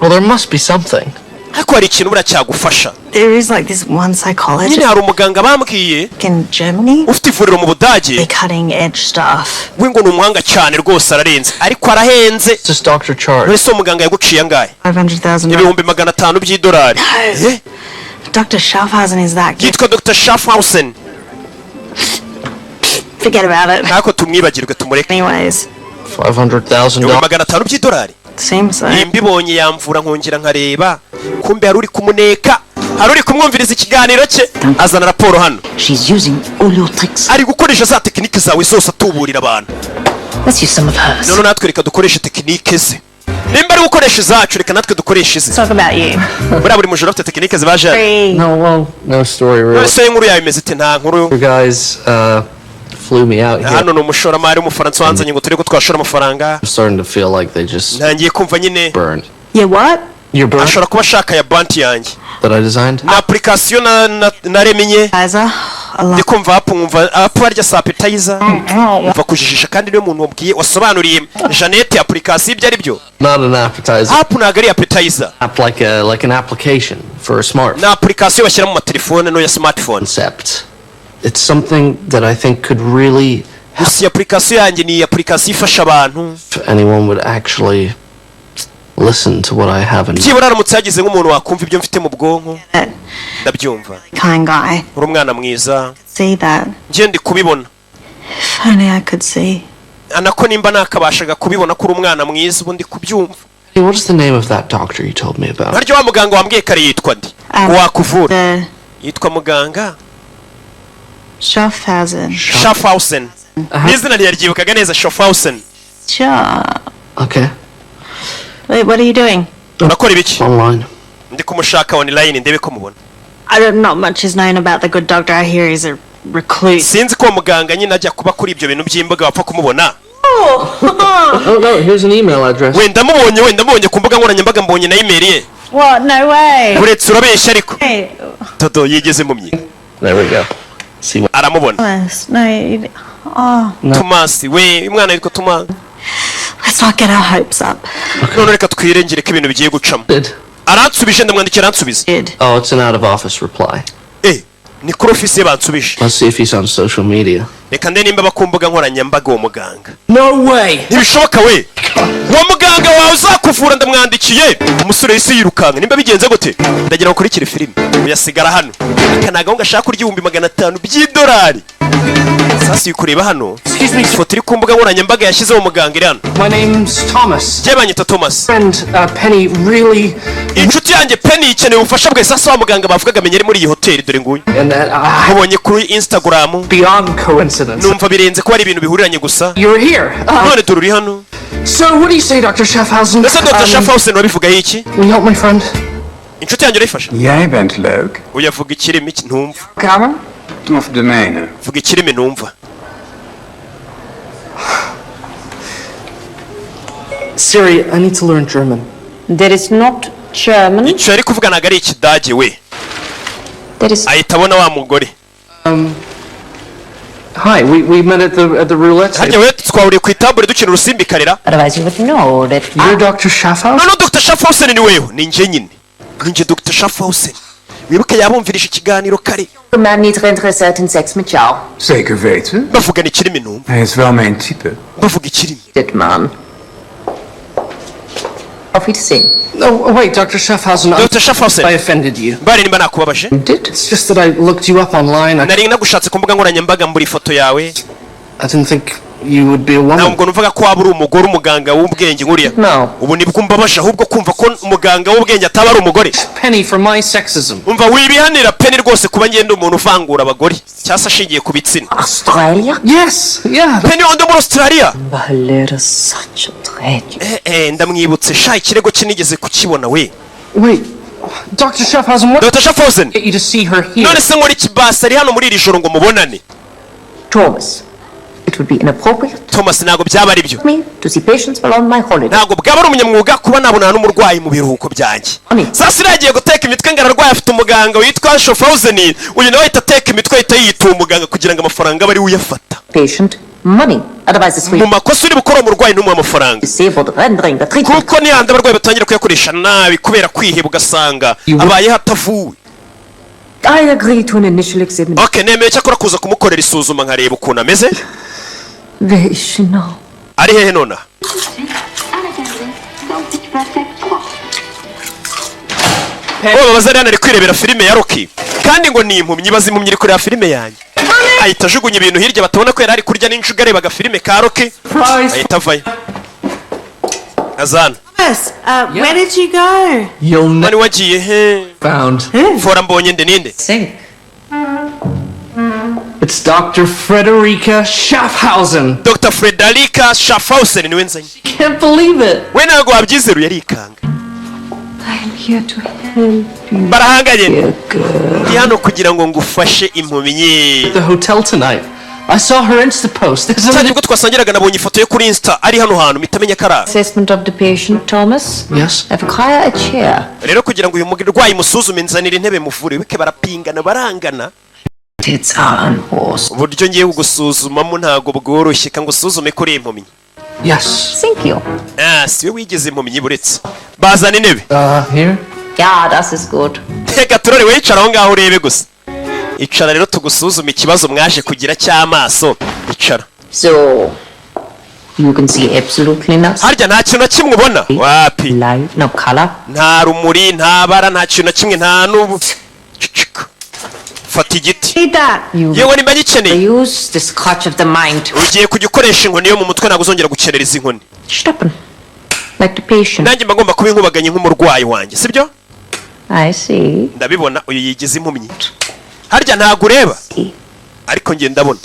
Well, there must be something. Ariko hari ikintu buracyagufasha. There is like this one psychologist Nyine hari umuganga bambwiye in Germany. ufite ivuriro mu Budage. They're cutting edge stuff. We ngo ni umuhanga cyane rwose ararenze ariko arahenze. This Dr. Charge. Ese umuganga yaguciye angahe? 500,000. Ibihumbi $500 by'idolari. Dr. Schaffhausen is that good. Yitwa Dr. Schaffhausen. Forget about it. Ntako tumwibagirwe tumureke. Anyways, $500,000. $500 by'idolari. seems so. Mbibonye yamvura nkongera nkareba kumbe hari uri kumuneka, hari uri kumwumviriza ikiganiro cye azana raporo hano. She's using all your tricks. Ari gukoresha za tekinike zawe zose atuburira abantu. Let's use some of hers. None natwe reka dukoreshe tekinike ze. nimba ari gukoresha izacu reka natwe dukoresha izi. Talk about you. buriya buri mujura afite tekinike zibaje. No, well, no story really. ese inkuru yawe imeze ite? Nta nkuru. You guys flew me out here. hano ni umushoramari w'umufaransa wanzanye ngo turebe ko twashora amafaranga. I'm starting to feel like they just ntangiye kumva nyine burned. Yeah, what? Your burn ashobora kuba ashaka ya banti yanjye that I designed? na application naremenye. ndi kumva apu nkumva apu arya sa appetizer umva kujijisha kandi niyo muntu wabwiye wasobanuriye Jeannette application ibyo ari byo. Not an appetizer. apu ntabwo ari appetizer. App like an application for a smartphone. na application bashyira mu matelefone no ya smartphone. Concept. It's something that I think could really gusa application yanjye ni application ifasha abantu. if anyone would actually listen to what I have in mind. byibura aramutse yagize nk'umuntu wakumva ibyo mfite mu bwonko. ndabyumva. Kind guy. uri umwana mwiza. See that? njye ndi kubibona. If only I could see. anako nimba nakabashaga kubibona ko uri umwana mwiza ubundi kubyumva. Hey, what is the name of that doctor you told me about? haryo wa muganga wambwiye kare yitwa ndi wakuvura yitwa muganga Schaffhausen. n'izina ryaryibukaga neza Schaffhausen. Sure. Okay. Wait, what are you doing? urakora ibiki? Online. ndi kumushaka online ndebe ko mubona. I don't know much is known about the good doctor. I hear he's a recluse. sinzi ko muganga nyine ajya kuba kuri ibyo bintu by'imbuga wapfa kumubona. Oh no, here's an email address. wenda mubonye ku mbuga nkoranyambaga mbonye na email ye. What? No way. uretse urabeshya ariko. Hey. Dodo yigeze mu myi. There we go. See what aramubona. Thomas, no. Oh. Thomas we umwana yitwa Thomas. Let's not get our hopes up. none reka twirengere ko ibintu bigiye gucamo. did? aransubije ndamwandikira aransubiza. Oh, it's an out of office reply. ni kuri office ye bansubije. Let's see if he's on social media. reka nde nimba bakumbuga nkoranyambaga uwo muganga. No way. ntibishoboka we. uwo muganga wawe uzakuvura ndamwandikiye. umusore yise yirukanka nimba bigenze gute. ndagira ngo ukurikire filime uyasigara hano. akanaga ngashaka kurya $500 by'idolari. sasa yikureba hano. Excuse me. ifoto iri ku mbuga nkoranyambaga yashyizeho umuganga iri hano. My name's Thomas. jye banyita Thomas. Friend Penny really. inshuti yanjye Penny ikeneye ubufasha bwe. sasa wa muganga bavugaga amenye ari muri iyi hoteli dore nguyu. And that mubonye kuri Instagram. beyond coincidence. numva birenze ko ari ibintu bihuriranye gusa. You're here. none dore uri hano. So what do you say, Dr. Schaffhausen? ese Dr. Schaffhausen wabivugaho iki? Will you help my friend? inshuti yanjye urayifasha. Jij bent leuk. uyavuga ikirimi ntumva. Kamer? Of de mijne? vuga ikirimi ntumva. Siri, I need to learn German. That is not German. icyo yari kuvuga ntabwo ari ikidage we. That is. ahita abona wa mugore. Hi, we met at the roulette harya table. we twahuriye ku itabure dukina urusimbikarira. Otherwise, you would know that. You're Dr. Schaffhausen? noneho Dr. Schaffhausen ni wewe. ni njye nyine. ni njye Dr. Schaffhausen. wibuke yabumvirisha ikiganiro kare. De man niet geïnteresseerd in seks met jou. Zeker weten. bavugana ikirimi ntumva. Hij is wel mijn type. bavuga ikirimi. Dit man. Auf Wiedersehen. No, wait, Dr. Schaffhausen. Dr. Schaffhausen. I offended you. mbare nimba nakubabaje. Did? It's just that I looked you up online. nari nagushatse ku mbuga nkoranyambaga mbura ifoto yawe. I didn't think you would be a woman. ntabwo numvaga ko waba uri umugore umuganga w'ubwenge nkuriya. No. ubu nibwo mbabaje ahubwo kumva ko umuganga w'ubwenge ataba ari umugore. Penny for my sexism. umva wibihanira Penny rwose kuba ngenda umuntu uvangura abagore cyangwa ashingiye ku bitsina. Australia? Yes, yeah. Penny wanda muri Australia. Balera such a tragedy. ndamwibutse sha ikirego kinigeze kukibona we. Wait, Dr. Schaffhausen, what Dr. Schaffhausen. get you to see her here? none se nkora iki basi ari hano muri iri joro ngo mubonane. Thomas. It would be inappropriate Thomas ntabwo byaba ari byo. for me to see patients while on my holiday. ntabwo bwaba ari umunyamwuga kuba nabonana n'umurwayi mu biruhuko byanjye. sasa iragiye guteka imitwe ngo ararwaye afite umuganga witwa Schaffhausen. uyu nawe ahita ateka imitwe ahita yita umuganga kugira ngo amafaranga abe ari we uyafata. Patient money. Otherwise it's mu free. makosa uri bukora umurwayi n'umuha amafaranga. Disabled rendering the treatment. kuko nihandi abarwayi batangira kuyakoresha nabi kubera kwiheba ugasanga abayeho atavuwe. I agree to an initial examination. okay nemeye cyakora kuza kumukorera isuzuma nkareba ukuntu ameze. Where is she now? ari hehe nona? babaza ariya ari kwirebera filime ya Rocky kandi ngo ni impumyi bazi impumyi iri kureba filime yanjye. ahita ajugunya ibintu hirya batabona ko yari ari kurya n'injuga arebaga filime ka Rocky. ahita avayo. azana. Yes. Where did you go? You'll wari never wagiye he? found. fora mbonye nde ninde? Sink. It's Dr. Frederica Schaffhausen. Dr. Frederica Schaffhausen niwe nzanye. Can't believe it. We ntabwo wabyizeruye arikanga. I'm here to help you. Barahanganye. Ndi hano kugira ngo ngufashe impumyi. The hotel tonight. I saw her Insta post. Cyane ubwo twasangiraga nabonye ifoto ye kuri Insta ari hano hantu mitamenya kara. Assessment of the patient, Thomas. Yes. I require a chair. Rero kugira ngo uyu murwayi musuzume nzanira intebe muvure bike barapingana barangana. It's unhorsed. Uburyo ngiye kugusuzumamo ntago bworoshye kandi usuzume kuri impumyi. Yes. Thank you. Siwe wigeze impumyi buretse. Bazana intebe. Here? Yeah, das ist gut. Teka turore wicara aho ngaho urebe gusa. Icara rero tugusuzume ikibazo mwaje kugira cy'amaso. Icara. So, you can see absolutely nothing. Harya nta kintu na kimwe ubona. Wapi? Light, no color. Nta rumuri, nta bara, nta kintu na kimwe, nta n'ubu. Fata igiti. Yewe nimba nyikeneye. Use the scotch of the mind. Ugiye kujya ukoresha inkoni yo mu mutwe ntabwo uzongera gukenereza inkoni. Stoppen. Like the patient. Nanjye mba ngomba kuba inkubaganye nk'umurwayi wanjye, sibyo? I see. Ndabibona uyu yigize impumyi. Harya ntabwo ureba. Ariko ngiye ndabona.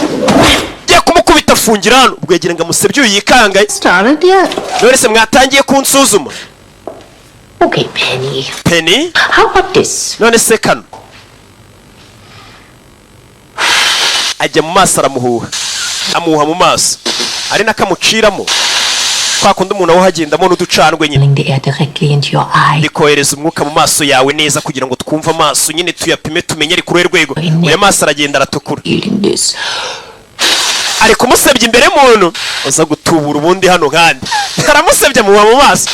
Ngiye kumukubita fungira hano ubwegera ngo amusebye uyu yikanga. Started yet? None se mwatangiye kunsuzuma. Okay, Penny. Penny? How about this? None se kano. Ajya mu maso aramuhuha. Amuha mu maso. Ari nakamuciramo. Kwa kundi umuntu aho hagendamo n'uducanwe nyine. The air directly into your eye. Likohereza umwuka mu maso yawe neza kugira ngo twumve amaso nyine tuyapime tumenye ari kuri rwego. Uya maso aragenda aratukura. Ari kumusebya imbere y'umuntu. Uza gutubura ubundi hano kandi. Aramusebya mu maso.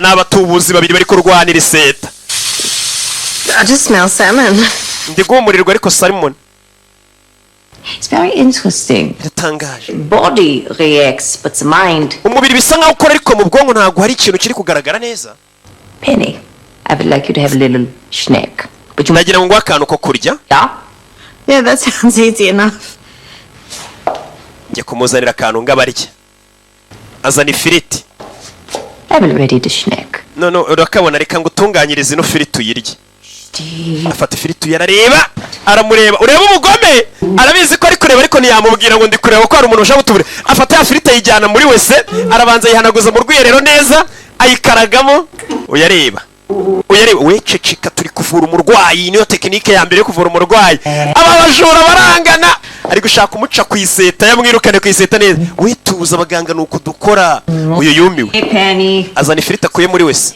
N'abatubuzi babiri bari kurwanira iseta. I just smell salmon. Ndi guhumurirwa ariko salmon. It's very interesting. Biratangaje. Body reacts, but the mind. Umubiri bisa nkaho ukora ariko mu bwonko ntabwo hari ikintu kiri kugaragara neza. Penny, I would like you to have a little snack. But you nagira ngo akantu ko kurya. Yeah, that sounds easy enough. Njye kumuzanira akantu ngabarya. Azana ifiriti. I will ready the snack. No, urakabona reka ngo utunganyirize ino firiti uyirye. Afata ifiriti yarareba, aramureba. Ureba umugome. Arabizi ko ari kureba ariko ntiyamubwira ngo ndi kureba ko ari umuntu ushaka gutubura. Afata ya firiti ayijyana muri wese, arabanza yihanaguza mu rwiyerero neza, ayikaragamo. Uyareba. We ceceka turi kuvura umurwayi, niyo tekinike ya mbere yo kuvura umurwayi. Aba bajura barangana. Ari gushaka umuca ku iseta, yamwirukane ku iseta neza. We tuza abaganga nuko dukora. Uyu yumiwe. Penny. Azana ifiriti akuye muri wese.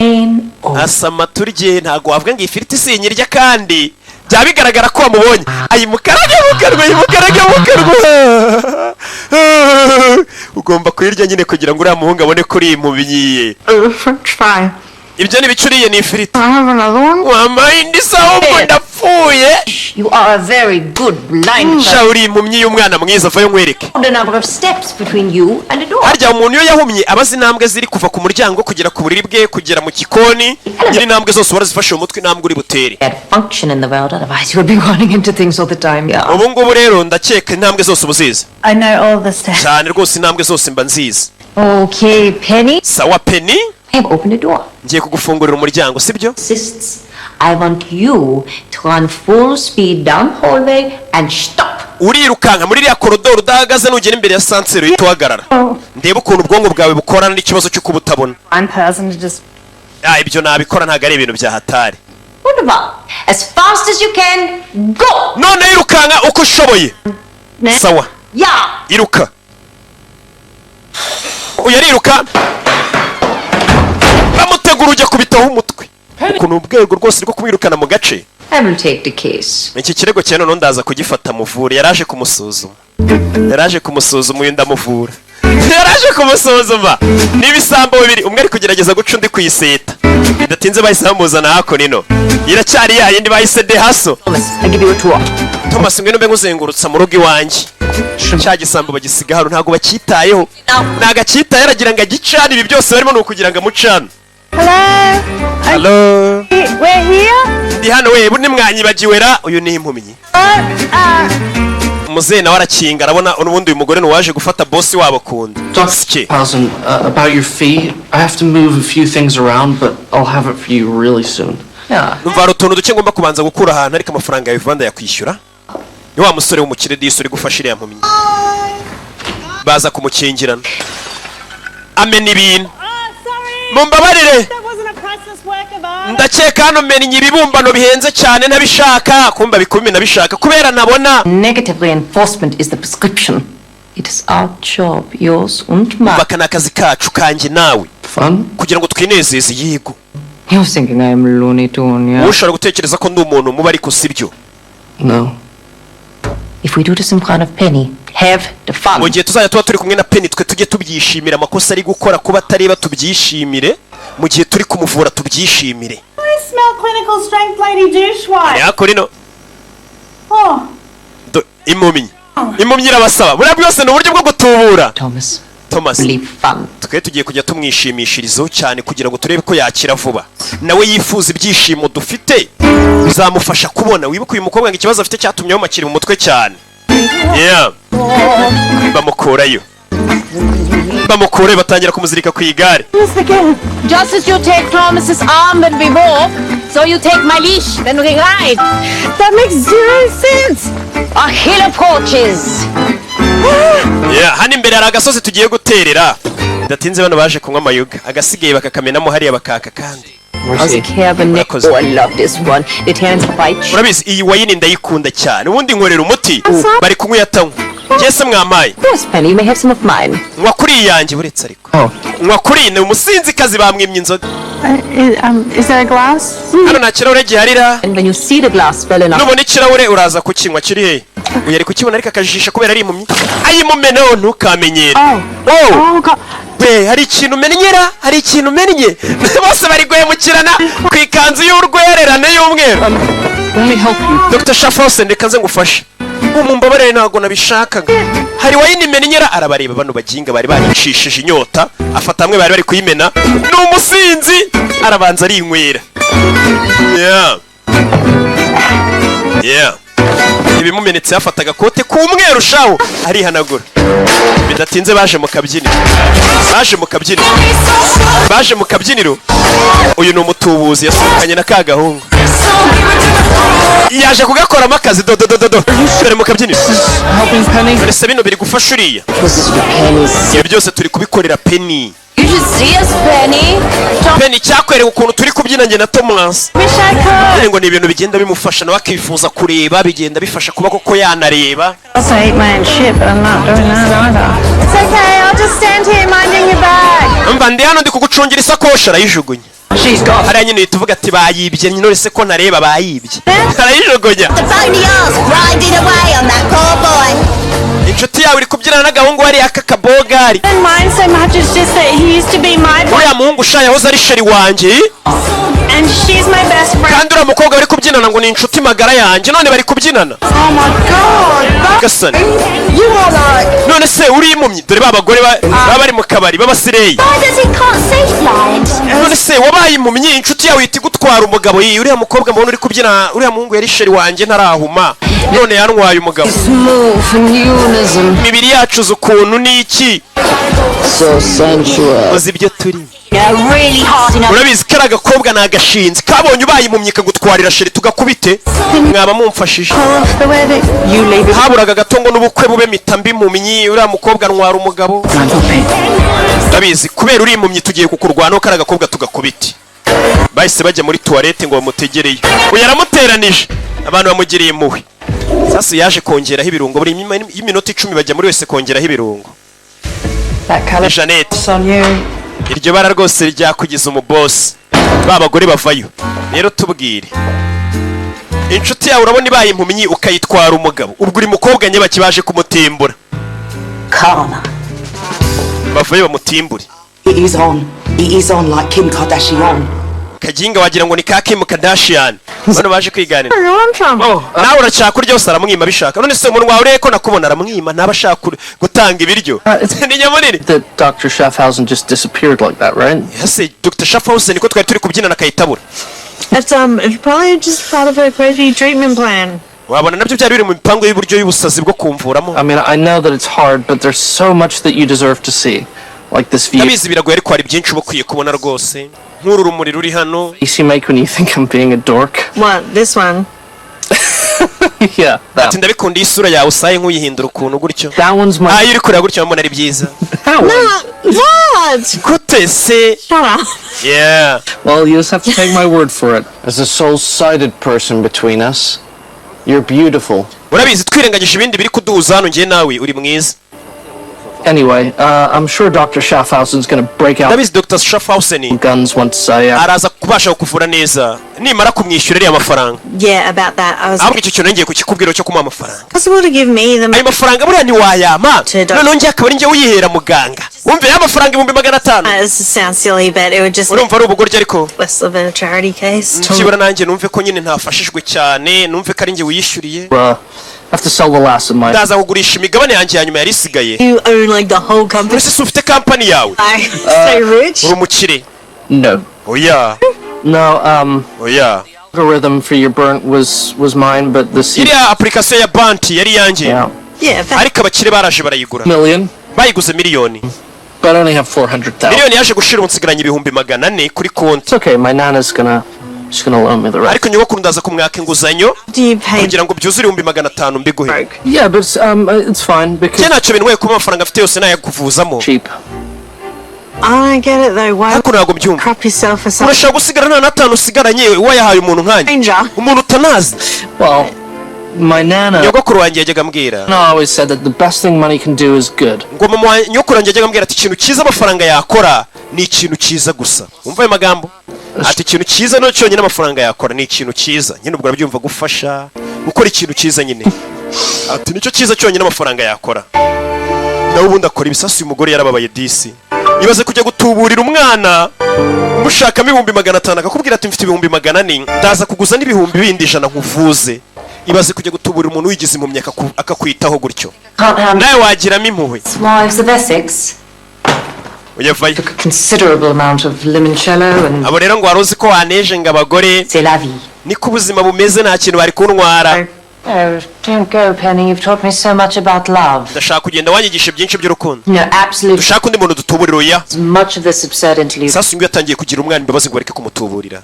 Asama turye ntago wavuga ngo ifiriti sinyirya kandi bya bigaragara ko wamubonye. Ayimukarage mukarwa. Ugomba kuyirya nyine kugira ngo uriya muhungu abone kuri impumyi. French fry. Ibyo nibicuriye ni ifiriti. I have another one. Wambaye indi saho ngo ndapfuye. You are a very good blind. Shauri impumyi y'umwana mwiza vayo nkwereke. The number of steps between you and the door. Harya umuntu yo yahumye abazi intambwe ziri kuva ku muryango kugera ku buriri bwe kugera mu gikoni. Nyiri intambwe zose warazifashe mu mutwe intambwe uri butere. That function in the world, otherwise you would be running into things all the time. Yeah. Ubu ngubu rero ndakeka intambwe zose ubuzizi. I know all the steps. Cyane rwose intambwe zose mba nziza. Okay, Penny. Sawa Penny. I have opened the door. Ngiye kugufungurira umuryango sibyo? I want you to run full speed down hallway and stop. Urirukanka muri ya koridoro udahagaze nugera imbere ya sansero yitwagarara. Ndeba ukuntu ubwonko bwawe bukorana n'ikibazo cyo kubutabona. One person just. Ibyo nabikora ntago ari ibintu bya hatari. Wonderful. As fast as you can, go. None irukanka uko ushoboye. Sawa. Yeah. Iruka. Uyariruka. Bamutegura ujya kubitaho umutwe. Ukuntu ubwego rwose rwo kumwirukana mu gace. I will take the case. Iki kirego cyane none ndaza kugifata muvura. Yaraje kumusuzuma. Uyu ndamuvura. Yaraje kumusuzuma. N'ibisambo bibiri umwe ari kugerageza guca undi ku iseta. Bidatinze bahise bamuzana hako nino. Iracyari yindi bahise de haso. Thomas, I give you a tour. Thomas ngwino mbe nguzengurutsa mu rugo iwanjye. Cya gisambo bagisiga hano ntago bakitayeho. Naga cyitaye aragira ngo agicane ibi byose barimo no kugira ngo amucane. Hello. We're here. Ndi hano we bune mwanyibagiwera uyu ni impumyi. Muzehe nawe arakinga arabona ubundi uyu mugore waje gufata boss wabo kundi. Dr. Pausen, about your fee, I have to move a few things around, but I'll have it for you really soon. Yeah. Numva utuntu duke ngomba kubanza gukura ahantu ariko amafaranga y'ivanda yakwishyura. ni wa musore w'umukire disi uri gufasha iriya mpumyi baza kumukingirana amena ibintu mumbabarire ndakeka hano menya ibibumbano bihenze cyane ntabishaka kumba bikumi nabishaka kubera nabona Negative reinforcement is the prescription. It is our job, yours and mine. baka nakazi kacu kanjye nawe Fun? kugira ngo twinezeze yigo You're thinking I am Looney Tunes, yeah? ushobora gutekereza ko ndi umuntu muba ariko sibyo No. If we do this in front of Penny, have the fun. mu gihe tuzajya tuba turi kumwe na Penny twe tujye tubyishimira amakosa ari gukora kuba atareba tubyishimire mu gihe turi kumuvura tubyishimire I smell clinical strength lady douche yako rino Oh. impumyi irabasaba buriya bwose ni uburyo bwo gutubura Thomas Live fun. twe tugiye kujya tumwishimishirizaho cyane kugira ngo turebe ko yakira vuba nawe yifuza ibyishimo dufite bizamufasha kubona wibuka uyu mukobwa ngo ikibazo afite cyatumye amakiri mu mutwe cyane yeah bamukure batangira kumuzirika ku igare Just as you take Thomas's arm when we walk, so you take my leash when we ride. That makes zero sense. A hill approaches. yeah hano imbere hari agasozi tugiye guterera ndatinze bano baje kunywa amayuga agasigaye bakakamenamo hariya bakaka kandi Oh, I love this one. It hands quite. urabizi iyi wayini ndayikunda cyane ubundi nkorera umuti bari kunywa yatanywa Jesse mwamaye Yes, Penny, you may have some of mine. nywa kuri iyi yanjye buretse ariko nywa kuri iyi ni umusinzikazi bamwimye inzoga Is there a glass? hano nta kirahure giharira And when you see the glass well enough, nubona ikirahure uraza kukinywa kiri he uyu ari kukibona ariko akajijisha kubera ari impumyi ayimumeneho ntukamenyere Oh, God. hari ikintu umenyera hari ikintu umennye bose bari guhemukirana ku ikanzu y'urwererane y'umweru Let me help you. Dr. Shafose ndeka nze ngufashe mumbabarire ntabwo nabishakaga hari wayini menyera arabareba bano baginga bari banyicishije inyota afata hamwe bari kuyimena ni umusinzi arabanza arinywera yeah ibimumenetse yafataga kote k'umweru shaho arihanagura bidatinze baje mu kabyiniro uyu ni umutubuzi yasohokanye na kagahungu yaje kugakoramo akazi dododododo bari mu kabyiniro mbese bino biri gufasha uriya ibi byose turi kubikorera Penny. you should see us, Penny. Penny cyakwereka ukuntu turi kubyina njye na Thomas ngo ni ibintu bigenda bimufasha nawe akifuza kureba bigenda bifasha kuba koko yanareba That's an 8-man ship, but I'm not doing that either. It's okay, I'll just stand here minding your bag. mva ndi hano ndi kugucungira isakoshi arayijugunya hariya nyine tuvuga ati bayibye nyine uretse ko nareba bayibye arayijugunya inshuti yawe iri kubyinana n'agahungu hariya k'akabogari And mine so much, it's just that he used to be my boy, uriya muhungu ushaje yahoze ari sheri wanjye and she's my best friend. kandi uriya mukobwa bari kubyinana ngo ni inshuti magara yanjye none bari kubyinana Oh my God! gasani You are like... none se uri impumyi dore ba bagore baba bari mu kabari b'abasireyi Why does he can't say blind? none se wabaye impumyi inshuti yawe ihita igutwara umugabo iyi uriya mukobwa mbona uri kubyina uriya muhungu yari sheri wanjye ntarahuma none yantwaye umugabo Smooth and unison. imibiri yacu uzi ukuntu ni iki So sensual. uzi ibyo turi Really hard enough. urabizi ko ari agakobwa ni agashinzi kabonye ubaye impumyi kagutwarira sheri tugakubite mwaba mumfashije The wedding. You leave it. haburaga gato ngo n'ubukwe bube mpita mbi impumyi uriya mukobwa ntwara umugabo urabizi kubera uri impumyi tugiye kukurwanaho kari agakobwa tugakubite bahise bajya muri tuwarete ngo bamutegereyo uyu yaramuteranije abantu bamugiriye impuhwe sasa yaje kongeraho ibirungo buri y'iminota 10 bajya muri wese kongeraho ibirungo Jeannette iryo bara rwose ryakugize umubosi babagore bavayo rero tubwire inshuti yawe urabona ibaye impumyi ukayitwara umugabo ubwo uri mukobwa nyabaki baje kumutimbura Karma. bavuye bamutimbure It is on. It is on like Kim Kardashian. kaginga wagira ngo ni ka Kim Kardashian bano baje kwiganira Oh, nawe urashaka kurya hose aramwima bishaka none se umunwa wawe ko nakubona aramwima ntabashaka gutanga ibiryo ni nyamunini The Dr. Schaffhausen just disappeared like that, right? ese Dr. Schaffhausen niko twari turi kubyinana akayitabura it's probably just part of her crazy treatment plan. wabona nabyo byari biri mu mipango y'uburyo y'ubusazi bwo kumvuramo I mean, I know that it's hard, but there's so much that you deserve to see. Like this view. ndabizi biragoye ariko hari byinshi uba ukwiye kubona rwose nk'uru rumuri ruri hano You see, Mike, when you think I'm being a dork. What, this one? Yeah, ati ndabikunda isura yawe usaye nk'uyihindura ukuntu gutyo. That one's my... uri kureba gutyo mbona ari byiza. What? Gute se? Shut up. Yeah. Well, you just have to take my word for it. As a soul-sided person between us, you're beautiful. Urabizi twirengagije ibindi biri kuduhuza hano ngiye nawe uri mwiza. Anyway, I'm sure Dr. Schaffhausen's gonna break out. Ndabizi Dr. Schaffhausen Guns once araza kubasha kukuvura neza nimara kumwishyura ariya mafaranga. Yeah, about that. I was ahubwo icyo kintu ngiye kukikubwira cyo kumuha amafaranga. possible to give me them. Ayo mafaranga buriya ni wayama. None ngiye akaba ari njye uyihera muganga. Wumve ya mafaranga 500. This sounds silly, but it would just urumva ari ubugoryi ariko less of a charity case. Kibura nanjye numve ko nyine ntafashijwe cyane, numve ko ari njye wiyishyuriye. I have to sell the last of mine. Ndaza kugurisha imigabane yanjye ya nyuma yari isigaye. You own like the whole company. Ese ufite company yawe? So rich. Uri umukire? No. Oh yeah. No, Oh yeah. algorithm for your burnt was mine, but the iriya application ya banki yari yanjye. Yeah. Ariko abakire baraje barayigura. million. Bayiguze miliyoni. But I only have 400,000. Miliyoni yaje gushira unsigaranye 400,000 kuri konti. It's okay, my nana's she's gonna loan me the rest. Ariko nyogokuru ndaza kumwaka inguzanyo kugira ngo byuzure 500,000 mbiguhe. Yeah, but it's fine because ntacyo binwe kuba amafaranga afite yose nayakuvuzamo. Cheap. I don't get it though. Why ntabwo byumva. crop yourself for something? Urashaka gusigarana na 5 usigaranye wayahaye umuntu nkanye. Umuntu utanazi. Well, my nana. Nyogokuru wanjye yajyaga ambwira. No, I always said that the best thing money can do is good. Ngo mama nyogokuru wanjye yajyaga ambwira ati ikintu cyiza amafaranga yakora ni ikintu cyiza gusa. Umva ayo magambo. Ati ikintu cyiza no cyonyine amafaranga yakora ni ikintu cyiza. Nyine ubwo arabyumva gufasha gukora ikintu cyiza nyine. Ati nicyo cyiza cyonyine amafaranga yakora. Nawe ubundi akora ibisasu umugore yarababaye disi. Ibaze kujya gutuburira umwana umushaka 500,000 akakubwira ati mfite 400,000 ndaza kuguza n'ibihumbi bindi 100 nkuvuze. Ibaze kujya gutuburira umuntu wigize impumyi akakwitaho gutyo. Nawe wagiramo impuhwe. Wives of Essex. Uyevayo. Took a considerable amount of limoncello and... Abo rero ngo waruzi ko waneje ngo abagore. C'est la vie. Niko ubuzima bumeze nta kintu bari kuntwara. Oh, don't go, Penny. You've taught me so much about love. Ndashaka kugenda wanyigisha byinshi by'urukundo. No, absolutely. Dushaka undi muntu dutuburira oya. Much of this absurd interlude. Sasa ngo yatangiye kugira umwana imbabazi ngo bareke kumutuburira.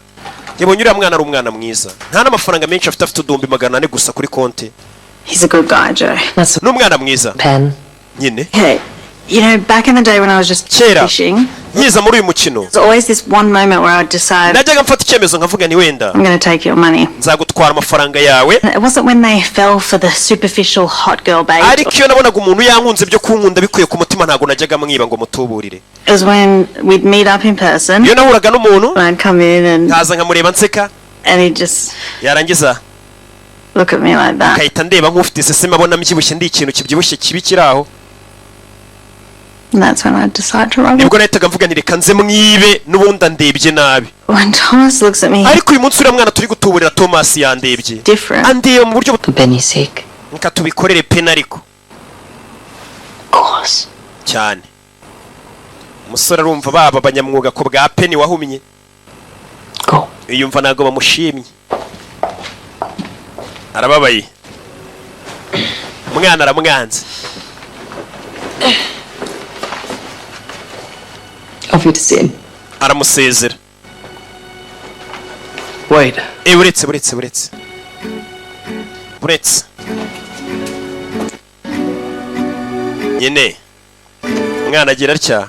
Yabonye uriya mwana ari umwana mwiza. Nta n'amafaranga menshi afite 2,400 gusa kuri konti. He's a good guy, Joe. N'umwana mwiza. Pen. Nyine. Hey, you know, back in the day when I was just fishing, yiza muri uyu mukino. there's always this one moment where I'd decide najyaga mfata icyemezo nkavuga ni wenda I'm going to take your money. nzagutwara amafaranga yawe. It wasn't when they fell for the superficial hot girl bait. Ariko iyo nabonaga umuntu yankunze byo kunkunda bikuye ku mutima ntago najyaga mwiba ngo mutuburire. It was when we'd meet up in person. Iyo nahuraga n'umuntu I'd come in and nkaza nkamureba nseka and he'd just yarangiza look at me like that. akahita ndeba nk'ufite iseseme abona mbyibushye ndi ikintu kibyibushye kibi kiraho. And that's when I'd decide to run. Nibwo nahitaga mvuga nti reka nze mwibe n'ubundi andebye nabi. When Thomas looks at me, ariko uyu munsi uriya mwana turi gutuburira Thomas yandebye. different. Andeba mu buryo Penny's sake. nka tubikorere pena ariko. Of course. Cyane. Umusore arumva baba abanyamwuga ko bwa Penny wahumye. Go. Yumva nago bamushimye. Arababaye. Umwana aramwanze. Off you to see him. Aramusezera. Wait. Buretse. Nyine. Umwana agira atya.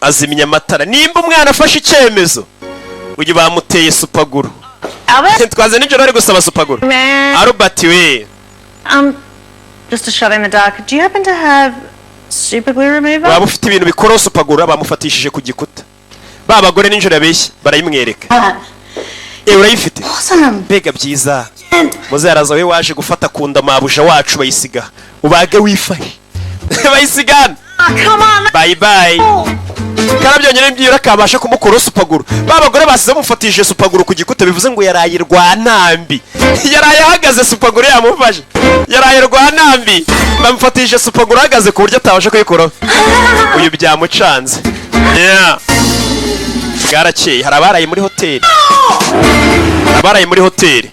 Azimya amatara. Nimba umwana afashe icyemezo. Uyu bamuteye supaguru. Twaze nijoro ari gusaba supaguru. Albert we. Just a shot in the dark. Do you happen to have super glue remover? Waba ufite ibintu bikora supaguru bamufatishije ku gikuta. Ba bagore ninjoro yabeshye barayimwereka. Urayifite? Bega byiza. Muzaraza we waje gufata kunda mabuja wacu bayisiga. Ubage wifashe. Bayisigana. Come on. Bye bye. Karabyonyene byira kabasha kumukora supaguru. Ba bagore basize mufatishije supaguru ku gikuta bivuze ngo yaraye rwanambi. Yaraye ahagaze supaguru yamufashe. Yaraye rwanambi. Bamufatishije supaguru ahagaze ku buryo atabasha kuyikora. Uyu byamucanze. Yeah. Bwarakeye hari abaraye muri hoteli. Abaraye muri hoteli.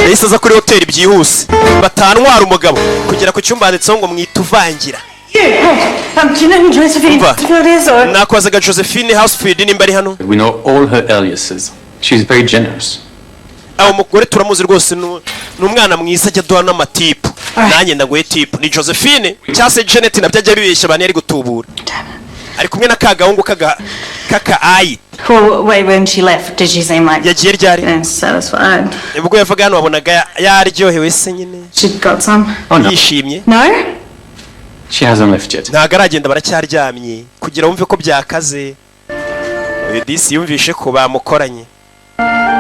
Yisaza kuri hoteli byihuse. Batantwara umugabo kugera ku cyumba handitseho ngo mwituvangira. Do you know who Josephine Housefield is or? Nakwazaga Josephine Housefield nimba ari hano. We know all her aliases. She's very generous. aho umugore turamuzi rwose n'umwana mwiza ajya duha n'amatipu nanjye ndaguhe tipu ni Josephine cyangwa se Janet nabyo ajya bibeshya abantu yari gutubura ari kumwe na kagahungu kaka ayi. Wait, when she left, did she seem like yagiye ryari satisfied? ubwo yavuga hano wabonaga yaryohewe se nyine She got some. yishimye. No? She hasn't left yet. ntago aragenda baracyaryamye kugira wumve ko byakaze. uyu disi yumvishe ko bamukoranye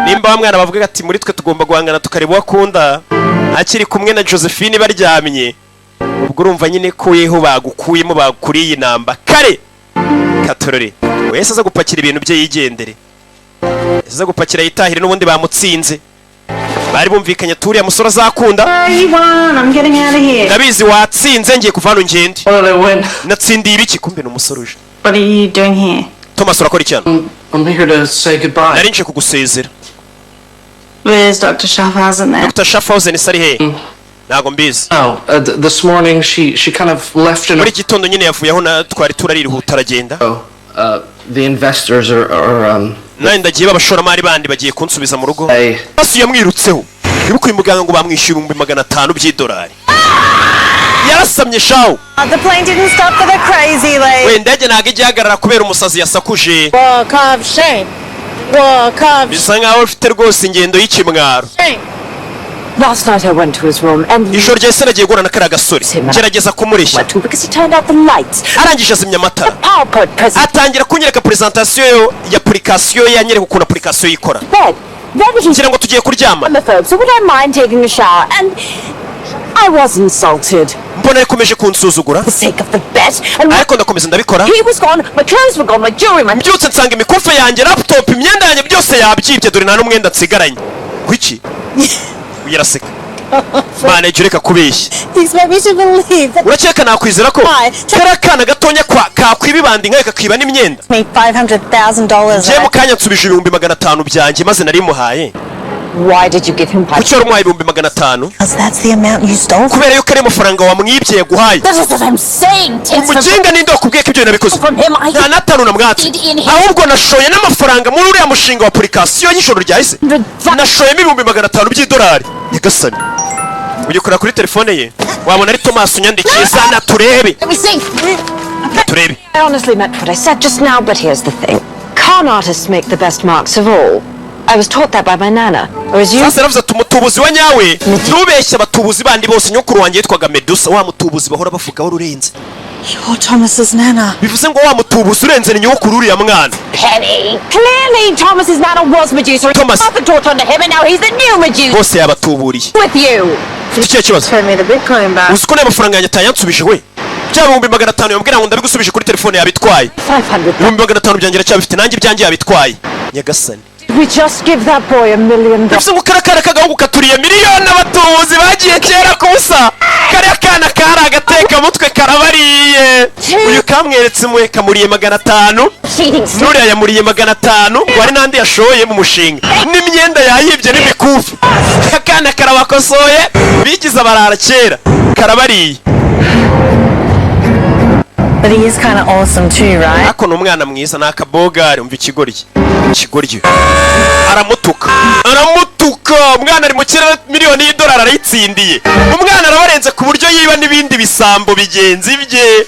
nimba wa mwana bavuga ati muri twe tugomba guhangana tukareba uwo akunda akiri kumwe na Josephine baryamye ubwo urumva nyine ko yeho bagukuyemo bagukuriye inamba kare katorore wese aza gupakira ibintu bye yigendere aza gupakira yitahire n'ubundi bamutsinze bari bumvikanye turiya musore azakunda ndabizi watsinze ngiye kuva hano ngende natsindiye ibiki kumbe n'umusore uje. What are you doing here? Thomas urakora iki hano? I'm here to say goodbye. nari nje kugusezera. Where's Dr. Schaffhausen there? Dr. Schaffhausen sari he? Ntago mbizi. Oh, this morning she kind of left in muri gitondo nyine yavuye aho na twari turariruhuta aragenda. The investors are nani ndagiye babashoramari bandi bagiye kunsubiza mu rugo basi yamwirutseho ibukuye muganga ngo bamwishyura $500 by'idolari yarasamye shawo. The plane didn't stop for the crazy lady. we ndege ntago igihagarara kubera umusazi yasakuje bisa nkaho ufite rwose ingendo y'ikimwaro. Last night I went to his room and ijoro ryahise nagiye guhura na kariya gasore gerageza kumureshya arangije azimya amatara atangira kunyereka presentation ya application yanyereka ukuntu application yikora ngira ngo tugiye kuryama. I was insulted. mbona yakomeje kunsuzugura ariko ndakomeza ndabikora. byutse nsanga imikufe yanjye laptop imyenda yanjye byose yabyibye dore nta n'umwenda nsigaranye. Kuki uyaraseka mana ijye ureka kubeshya urakeka nakwizera ko kariya kana gatonya kakwiba ibandi nkawe kakiba n'imyenda njye mu kanya nsubije $500 byanjye maze nari muhaye. Why did you give him kuki wari umuhaye $500? kubera yuko ari amafaranga wamwibye yaguhaye. umuginga ninde wakubwiye ko ibyo nabikoze? nta n'atanu namwatse ahubwo nashoye n'amafaranga muri uriya mushinga wa application y'ijoro ryahise nashoyemo $500 by'idolari. nyagasani ugikora kuri telefone ye wabona ari Thomas unyandikiye sana turebe. turebe. I honestly meant what I said just now, but here's the thing. Con artists make the best marks of all. I was taught that by my nana. Sasa navuze ati umutubuzi wa nyawe ntubeshye abatubuzi bandi bose nyokuru wanjye yitwaga Medusa wa mutubuzi bahora bavuga wari urenze. You're Thomas's nana. bivuze ngo wa mutubuzi urenze ni nyokuru uriya mwana. Penny, clearly Thomas's nana was Medusa. Thomas taught under him and now he's the new Medusa. bose yabatuburiye. With you. Icyo kibazo. uzi ko n'amafaranga yanjye atayansubije we byaba $500 yambwira ngo ndabigusubije kuri telefone yabitwaye. $500 byanjye aracyabifite nanjye ibyanjye yabitwaye. nyagasani We just give that boy $1 million. bivuze ngo karakara kagahungu katuriye miliyoni abatubuzi bagiye kera kubusa kariya kana kari agateka mutwe karabariye. uyu kamweretse imwe kamuriye $500 n'uriya yamuriye $500 wari n'andi yashoye mu mushinga n'imyenda yayibye n'imikufi akana karabakosoye bigize abarara kera karabariye. But he is kind of awesome too, right? Ako ni umwana mwiza ni akabogari umva ikigoryi aramutuka umwana ari mu kirere miliyoni y'idolari arayitsindiye. umwana arabarenze ku buryo yiba n'ibindi bisambo bigenzi bye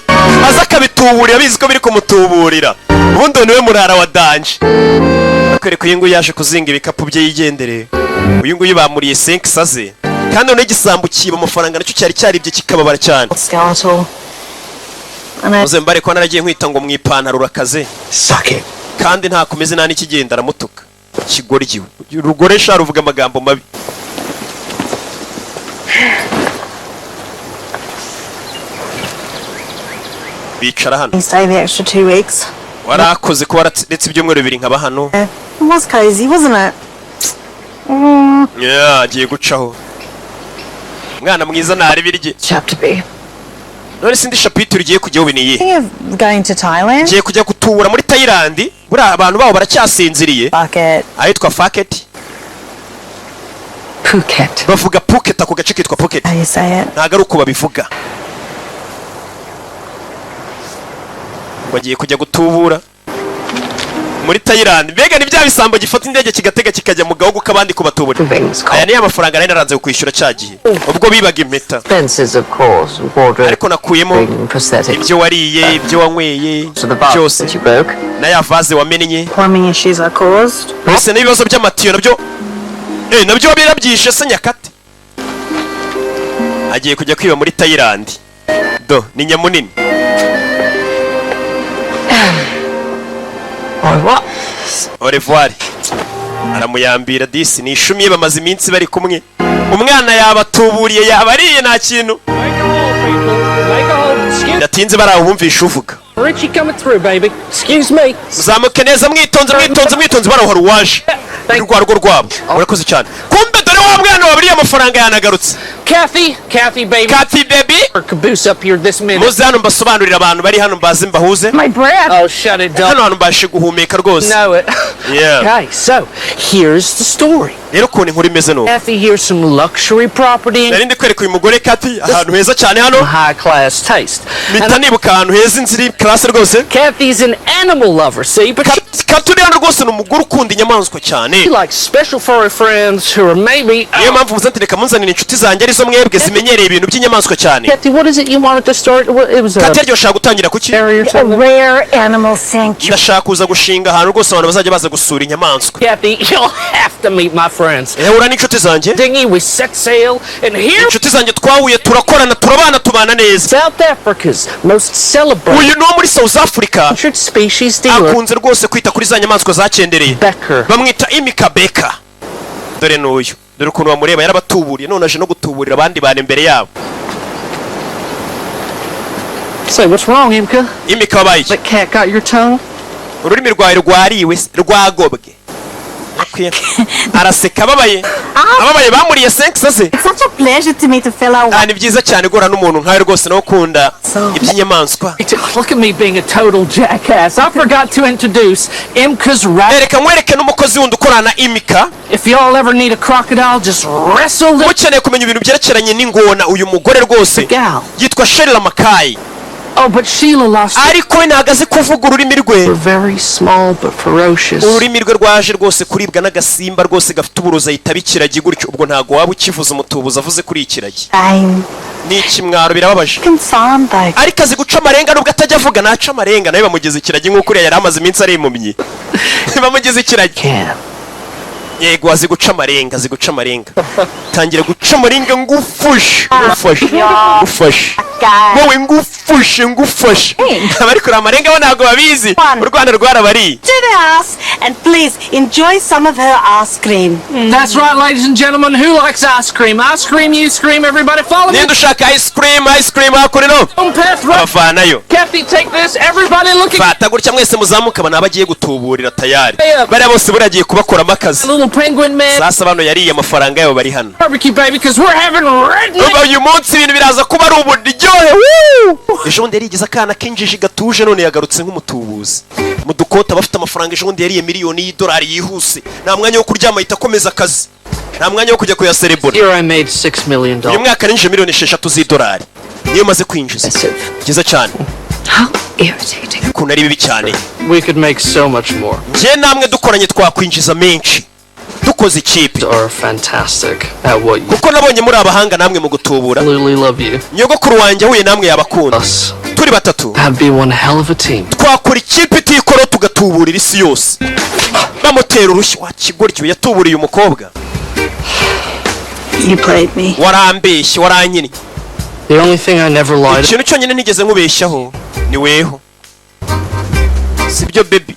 aza akabituburira abizi ko biri kumutuburira ubundi niwe murara wa danje. akwereka uyu nguyu yaje kuzinga ibikapu bye yigendere. uyu nguyu bamuriye 5 saze kandi none igisambo kiba amafaranga nacyo cyari cyaribye kikababara cyane. Uze mbare ko naragiye nkwita ngo mwipantaro urakaze Sake kandi nta komeze nta n'ikigenda aramutuka kigoryiwe rugoresha ruvuga amagambo mabi. bicara hano Stay the extra 2 weeks. warakoze ko waretse ibyumweru 2 nkaba hano. It was crazy, wasn't it? Yeah, agiye gucaho mwana mwiza ntari birye. Chapter B. none sindi chapitre ugiye kujyaho biniye. Thinking of going to Thailand. ngiye kujya gutubura muri Thailand buriya abantu babo baracyasinziriye. ahitwa Phuket. bavuga Phuket ako gace kitwa Phuket. ntago ari uko babivuga. bagiye kujya gutubura muri Thailand. Mbega ni bya bisambo gifata indege kigatega kikajya mu gahugu kabandi kubatubura. Aya ni amafaranga nari naranze kwishyura cyagiye ubwo bibaga impeta. Ariko nakuyemo ibyo wariye, ibyo wanyweye byose, na ya vase wamennye. Plumbing issues are caused. Bose n'ibibazo by'amatiyo nabyo birabyishe se nyakate. Agiye kujya kwiba muri Thailand. Ni nyamunini. Au revoir. Aramuyambira disi ni ishumi bamaze iminsi bari kumwe. Umwana yabatuburiye yabariye nta kintu. Ndatinze barahumvisha uvuga. Richie coming through, baby. Excuse me. Zamuke neza mwitonze barahora uwaje. Rwarwo rwabo. Urakoze cyane. Kumbe dore wa mwana waburiye amafaranga yanagarutse. Kathy, baby. Kathy, baby. Caboose up here this minute. Muze hano mbasobanurira abantu bari hano mbaze mbahuze. My breath. Oh, shut it down. Hano hano mbashe guhumeka rwose. Know it. Yeah. Okay, so here's the story. Rero ukuntu inkuru imeze no. Kathy here's some luxury property. Nari ndikwereka uyu mugore Kathy ahantu heza cyane hano. High class taste. Mita nibuka ahantu heza inziri class rwose. Kathy's an animal lover, see, but Kathy hano rwose ni umugore ukunda inyamaswa cyane. she likes special furry friends who are maybe. Niyo mpamvu muzantereka munzanira inshuti zanjye arizo mwebwe zimenyereye ibintu by'inyamaswa cyane. Kathy, what is it you wanted to start? It was Kathy aryoshaka gutangira kuki? A rare animal sanctuary. Ndashaka kuza gushinga ahantu rwose abantu bazajya baza gusura inyamaswa. Kathy, you'll have to meet my friends. Ura n'inshuti zanjye. Dingy, we set sail, and here. Inshuti zanjye twahuye turakorana turabana tubana neza. South Africa's most celebrated. Uyu no muri South Africa. Species dealer. Akunze rwose kwita kuri za nyamaswa zacendereye. Bamwita Imika Beka. Dore n'uyu. Dore ukuntu bamureba yarabatuburiye none aje no gutuburira abandi bane imbere yabo. Say, what's wrong, Imka? Imika wabaye. That cat got your tongue? Ururimi rwawe rwariwe rwagobwe. Araseka ababaye. Ababaye bamuriye sex ze. It's such a pleasure to meet a fellow. Ni byiza cyane gora n'umuntu nkawe rwose no kunda iby'inyamaswa. Look at me being a total jackass. I forgot to introduce Imka's rat. Reka mwereke n'umukozi wundi ukorana Imika. If y'all ever need a crocodile, just wrestle them. Mukeneye kumenya ibintu byerekeranye n'ingona uyu mugore rwose. Yitwa Sheila Makai. Oh, but Sheila lost. Ariko we nagaze kuvuga ururimi rwe. Very small but ferocious. Ururimi rwe rwaje rwose kuribwa n'agasimba rwose gafite uburoza yitabikiragi gutyo ubwo ntago waba ukivuza umutubuza avuze kuri ikiragi. Ni ikimwaro birababaje. Ariko azi guca amarenga nubwo atajya avuga naca amarenga nawe bamugeze ikiragi nk'uko yari amaze iminsi ari impumyi. Bamugeze ikiragi. Yego azi guca amarenga tangira guca amarenga ngufushe wowe ngufushe abari kuri amarenga bo ntago babizi u Rwanda rwarabari. To the house and please enjoy some of her ice cream. That's right, ladies and gentlemen. Who likes ice cream? Ice cream, you scream. Everybody follow me. Ninde ushaka ice cream hakurino. Abafanayo. Kathy, take this. Everybody looking. Fata gutya mwese muzamuka bana bagiye gutuburira tayari. Bari bose buragiye kubakoramo akazi. Little penguin man. Sasa bano yariye amafaranga yabo bari hano. Barbecue baby, because we're having red. Uyu munsi ibintu biraza kuba ari uburyohe. Ejo bundi yarigize akana k'injiji gatuje none yagarutse nk'umutubuzi. Mu dukota bafite amafaranga ejo bundi yariye miliyoni y'idolari yihuse. Nta mwanya wo kuryama ahita akomeza akazi. Nta mwanya wo kujya kuyaserebura. Here I made $6 million. Uyu mwaka ninjije miliyoni 6 z'idolari. Niyo maze kwinjiza. Byiza cyane. How irritating. Kuna ari bibi cyane. We could make so much more. Je namwe dukoranye twakwinjiza menshi. Dukoze ikipe. Are fantastic at what you. Kuko nabonye muri abahanga namwe mu gutubura. Really love you. Nyogokuru wanjye huye namwe yabakunda. Turi batatu. That'd be one hell of a team. Twakora ikipe tikoro tugatuburira isi yose. Bamutera urushyi wa kigoryo yatuburiye umukobwa. You played me. Warambeshye waranyini. The only thing I never lied. Ikintu cyonyine nigeze nkubeshyaho ni weho. Sibyo baby.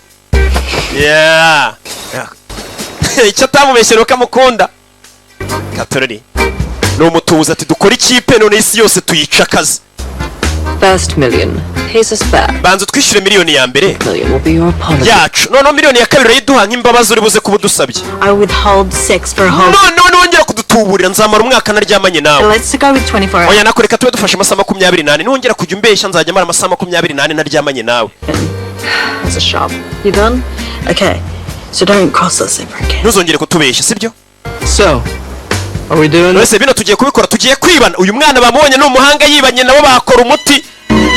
Yeah. Icyo atamubeshyera ukamukunda. Katorori. Ni umutubuza ati dukora ikipe none isi yose tuyica akazi. First million. Here's a spare. Banza twishyure miliyoni ya mbere. Million will be your apology. Yacu. None miliyoni ya kabiri yiduha nk'imbabazi uri buze kubudusabye. I withhold sex for home. None wongera kudutuburira nzamara umwaka naryamanye nawe. Let's go with 24 hours. Oya nakoreka tube dufashe amasaha 28. Nongera kujya umbeshya nzajya mara amasaha 28 naryamanye nawe. It's a shop. You done? Okay. So don't cross us ever again. Ntuzongere kutubeshya sibyo? So, are we doing this? Bino tugiye kubikora tugiye kwibana. Uyu mwana bamubonye n'umuhanga yibanye nabo bakora umuti.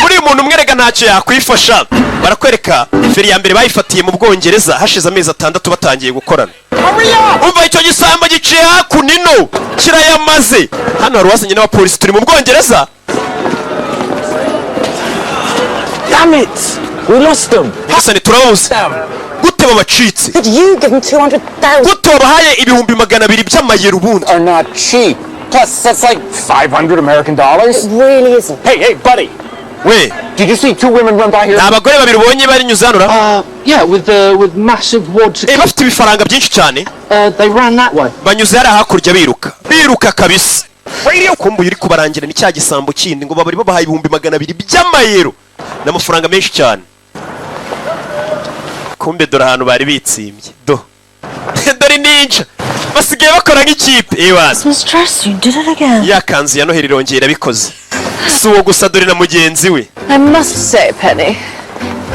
muri uyu muntu umwereka ntacyo yakwifasha. Barakwereka feri ya mbere bayifatiye mu Bwongereza hashize amezi 6 batangiye gukorana. Umva icyo gisambo giciye hakunino kirayamaze. Hano hari wazanye n'abapolisi turi mu Bwongereza. Damn it! We lost them. Hasani turabuze. Gute babacitse? But you give them 200,000. Gute babahaye ibihumbi 200 by'amayero ubundi? Are not cheap. Plus, that's like $500 American. It really isn't. Hey, buddy. We. Did you see 2 women run by here? Abagore babiri ubonye bari nyuzanura? Yeah, with massive wads. Bafite ibifaranga byinshi cyane. They ran that way. Banyuze hari hakurya biruka kabisa. Kumbuye uri kubarangira ni cya gisambo kindi ngo babari babahaye ibihumbi 200 by'amayero n'amafaranga menshi cyane. Kumbe dore ahantu bari bitsimbye. Dore ninja. Basigaye bakora nk'ikipe. Christmas dress, you did it again. Yakanzu ya Noheli irongera bikoze. Si uwo gusa dore na mugenzi we. I must say, Penny,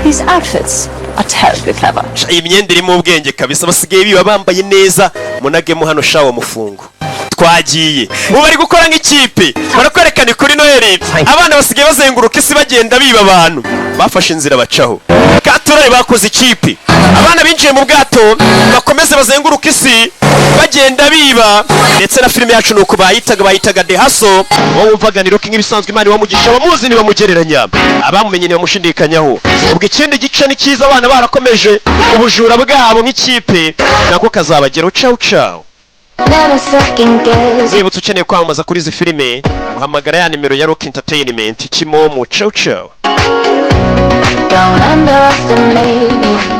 these outfits are terribly clever. Imyenda iri mu bwenge kabisa basigaye biba bambaye neza munagemo hano shawo mufungo. Twagiye. Ubu bari gukora nk'ikipe. Barakwerekana kuri Noheli. Abana basigaye bazenguruka isi bagenda biba abantu. Bafashe inzira bacaho. Katurare bakoze ikipe. Abana binjiye mu bwato bakomeze bazenguruka isi bagenda biba ndetse na filime yacu nuko bayitaga de haso. Wowe umvaga ni roki nk'ibisanzwe Imana wamugisha bamuzi ni bamugereranya. Abamumenye ni bamushindikanyaho. Ubwo ikindi gice ni cyiza abana barakomeje ubujura bwabo nk'ikipe nako kazabageraho ciao. Zibutse ukeneye kwamamaza kuri izi filime uhamagara ya nimero ya Rock Entertainment Kimomo ciao. Don't underestimate me.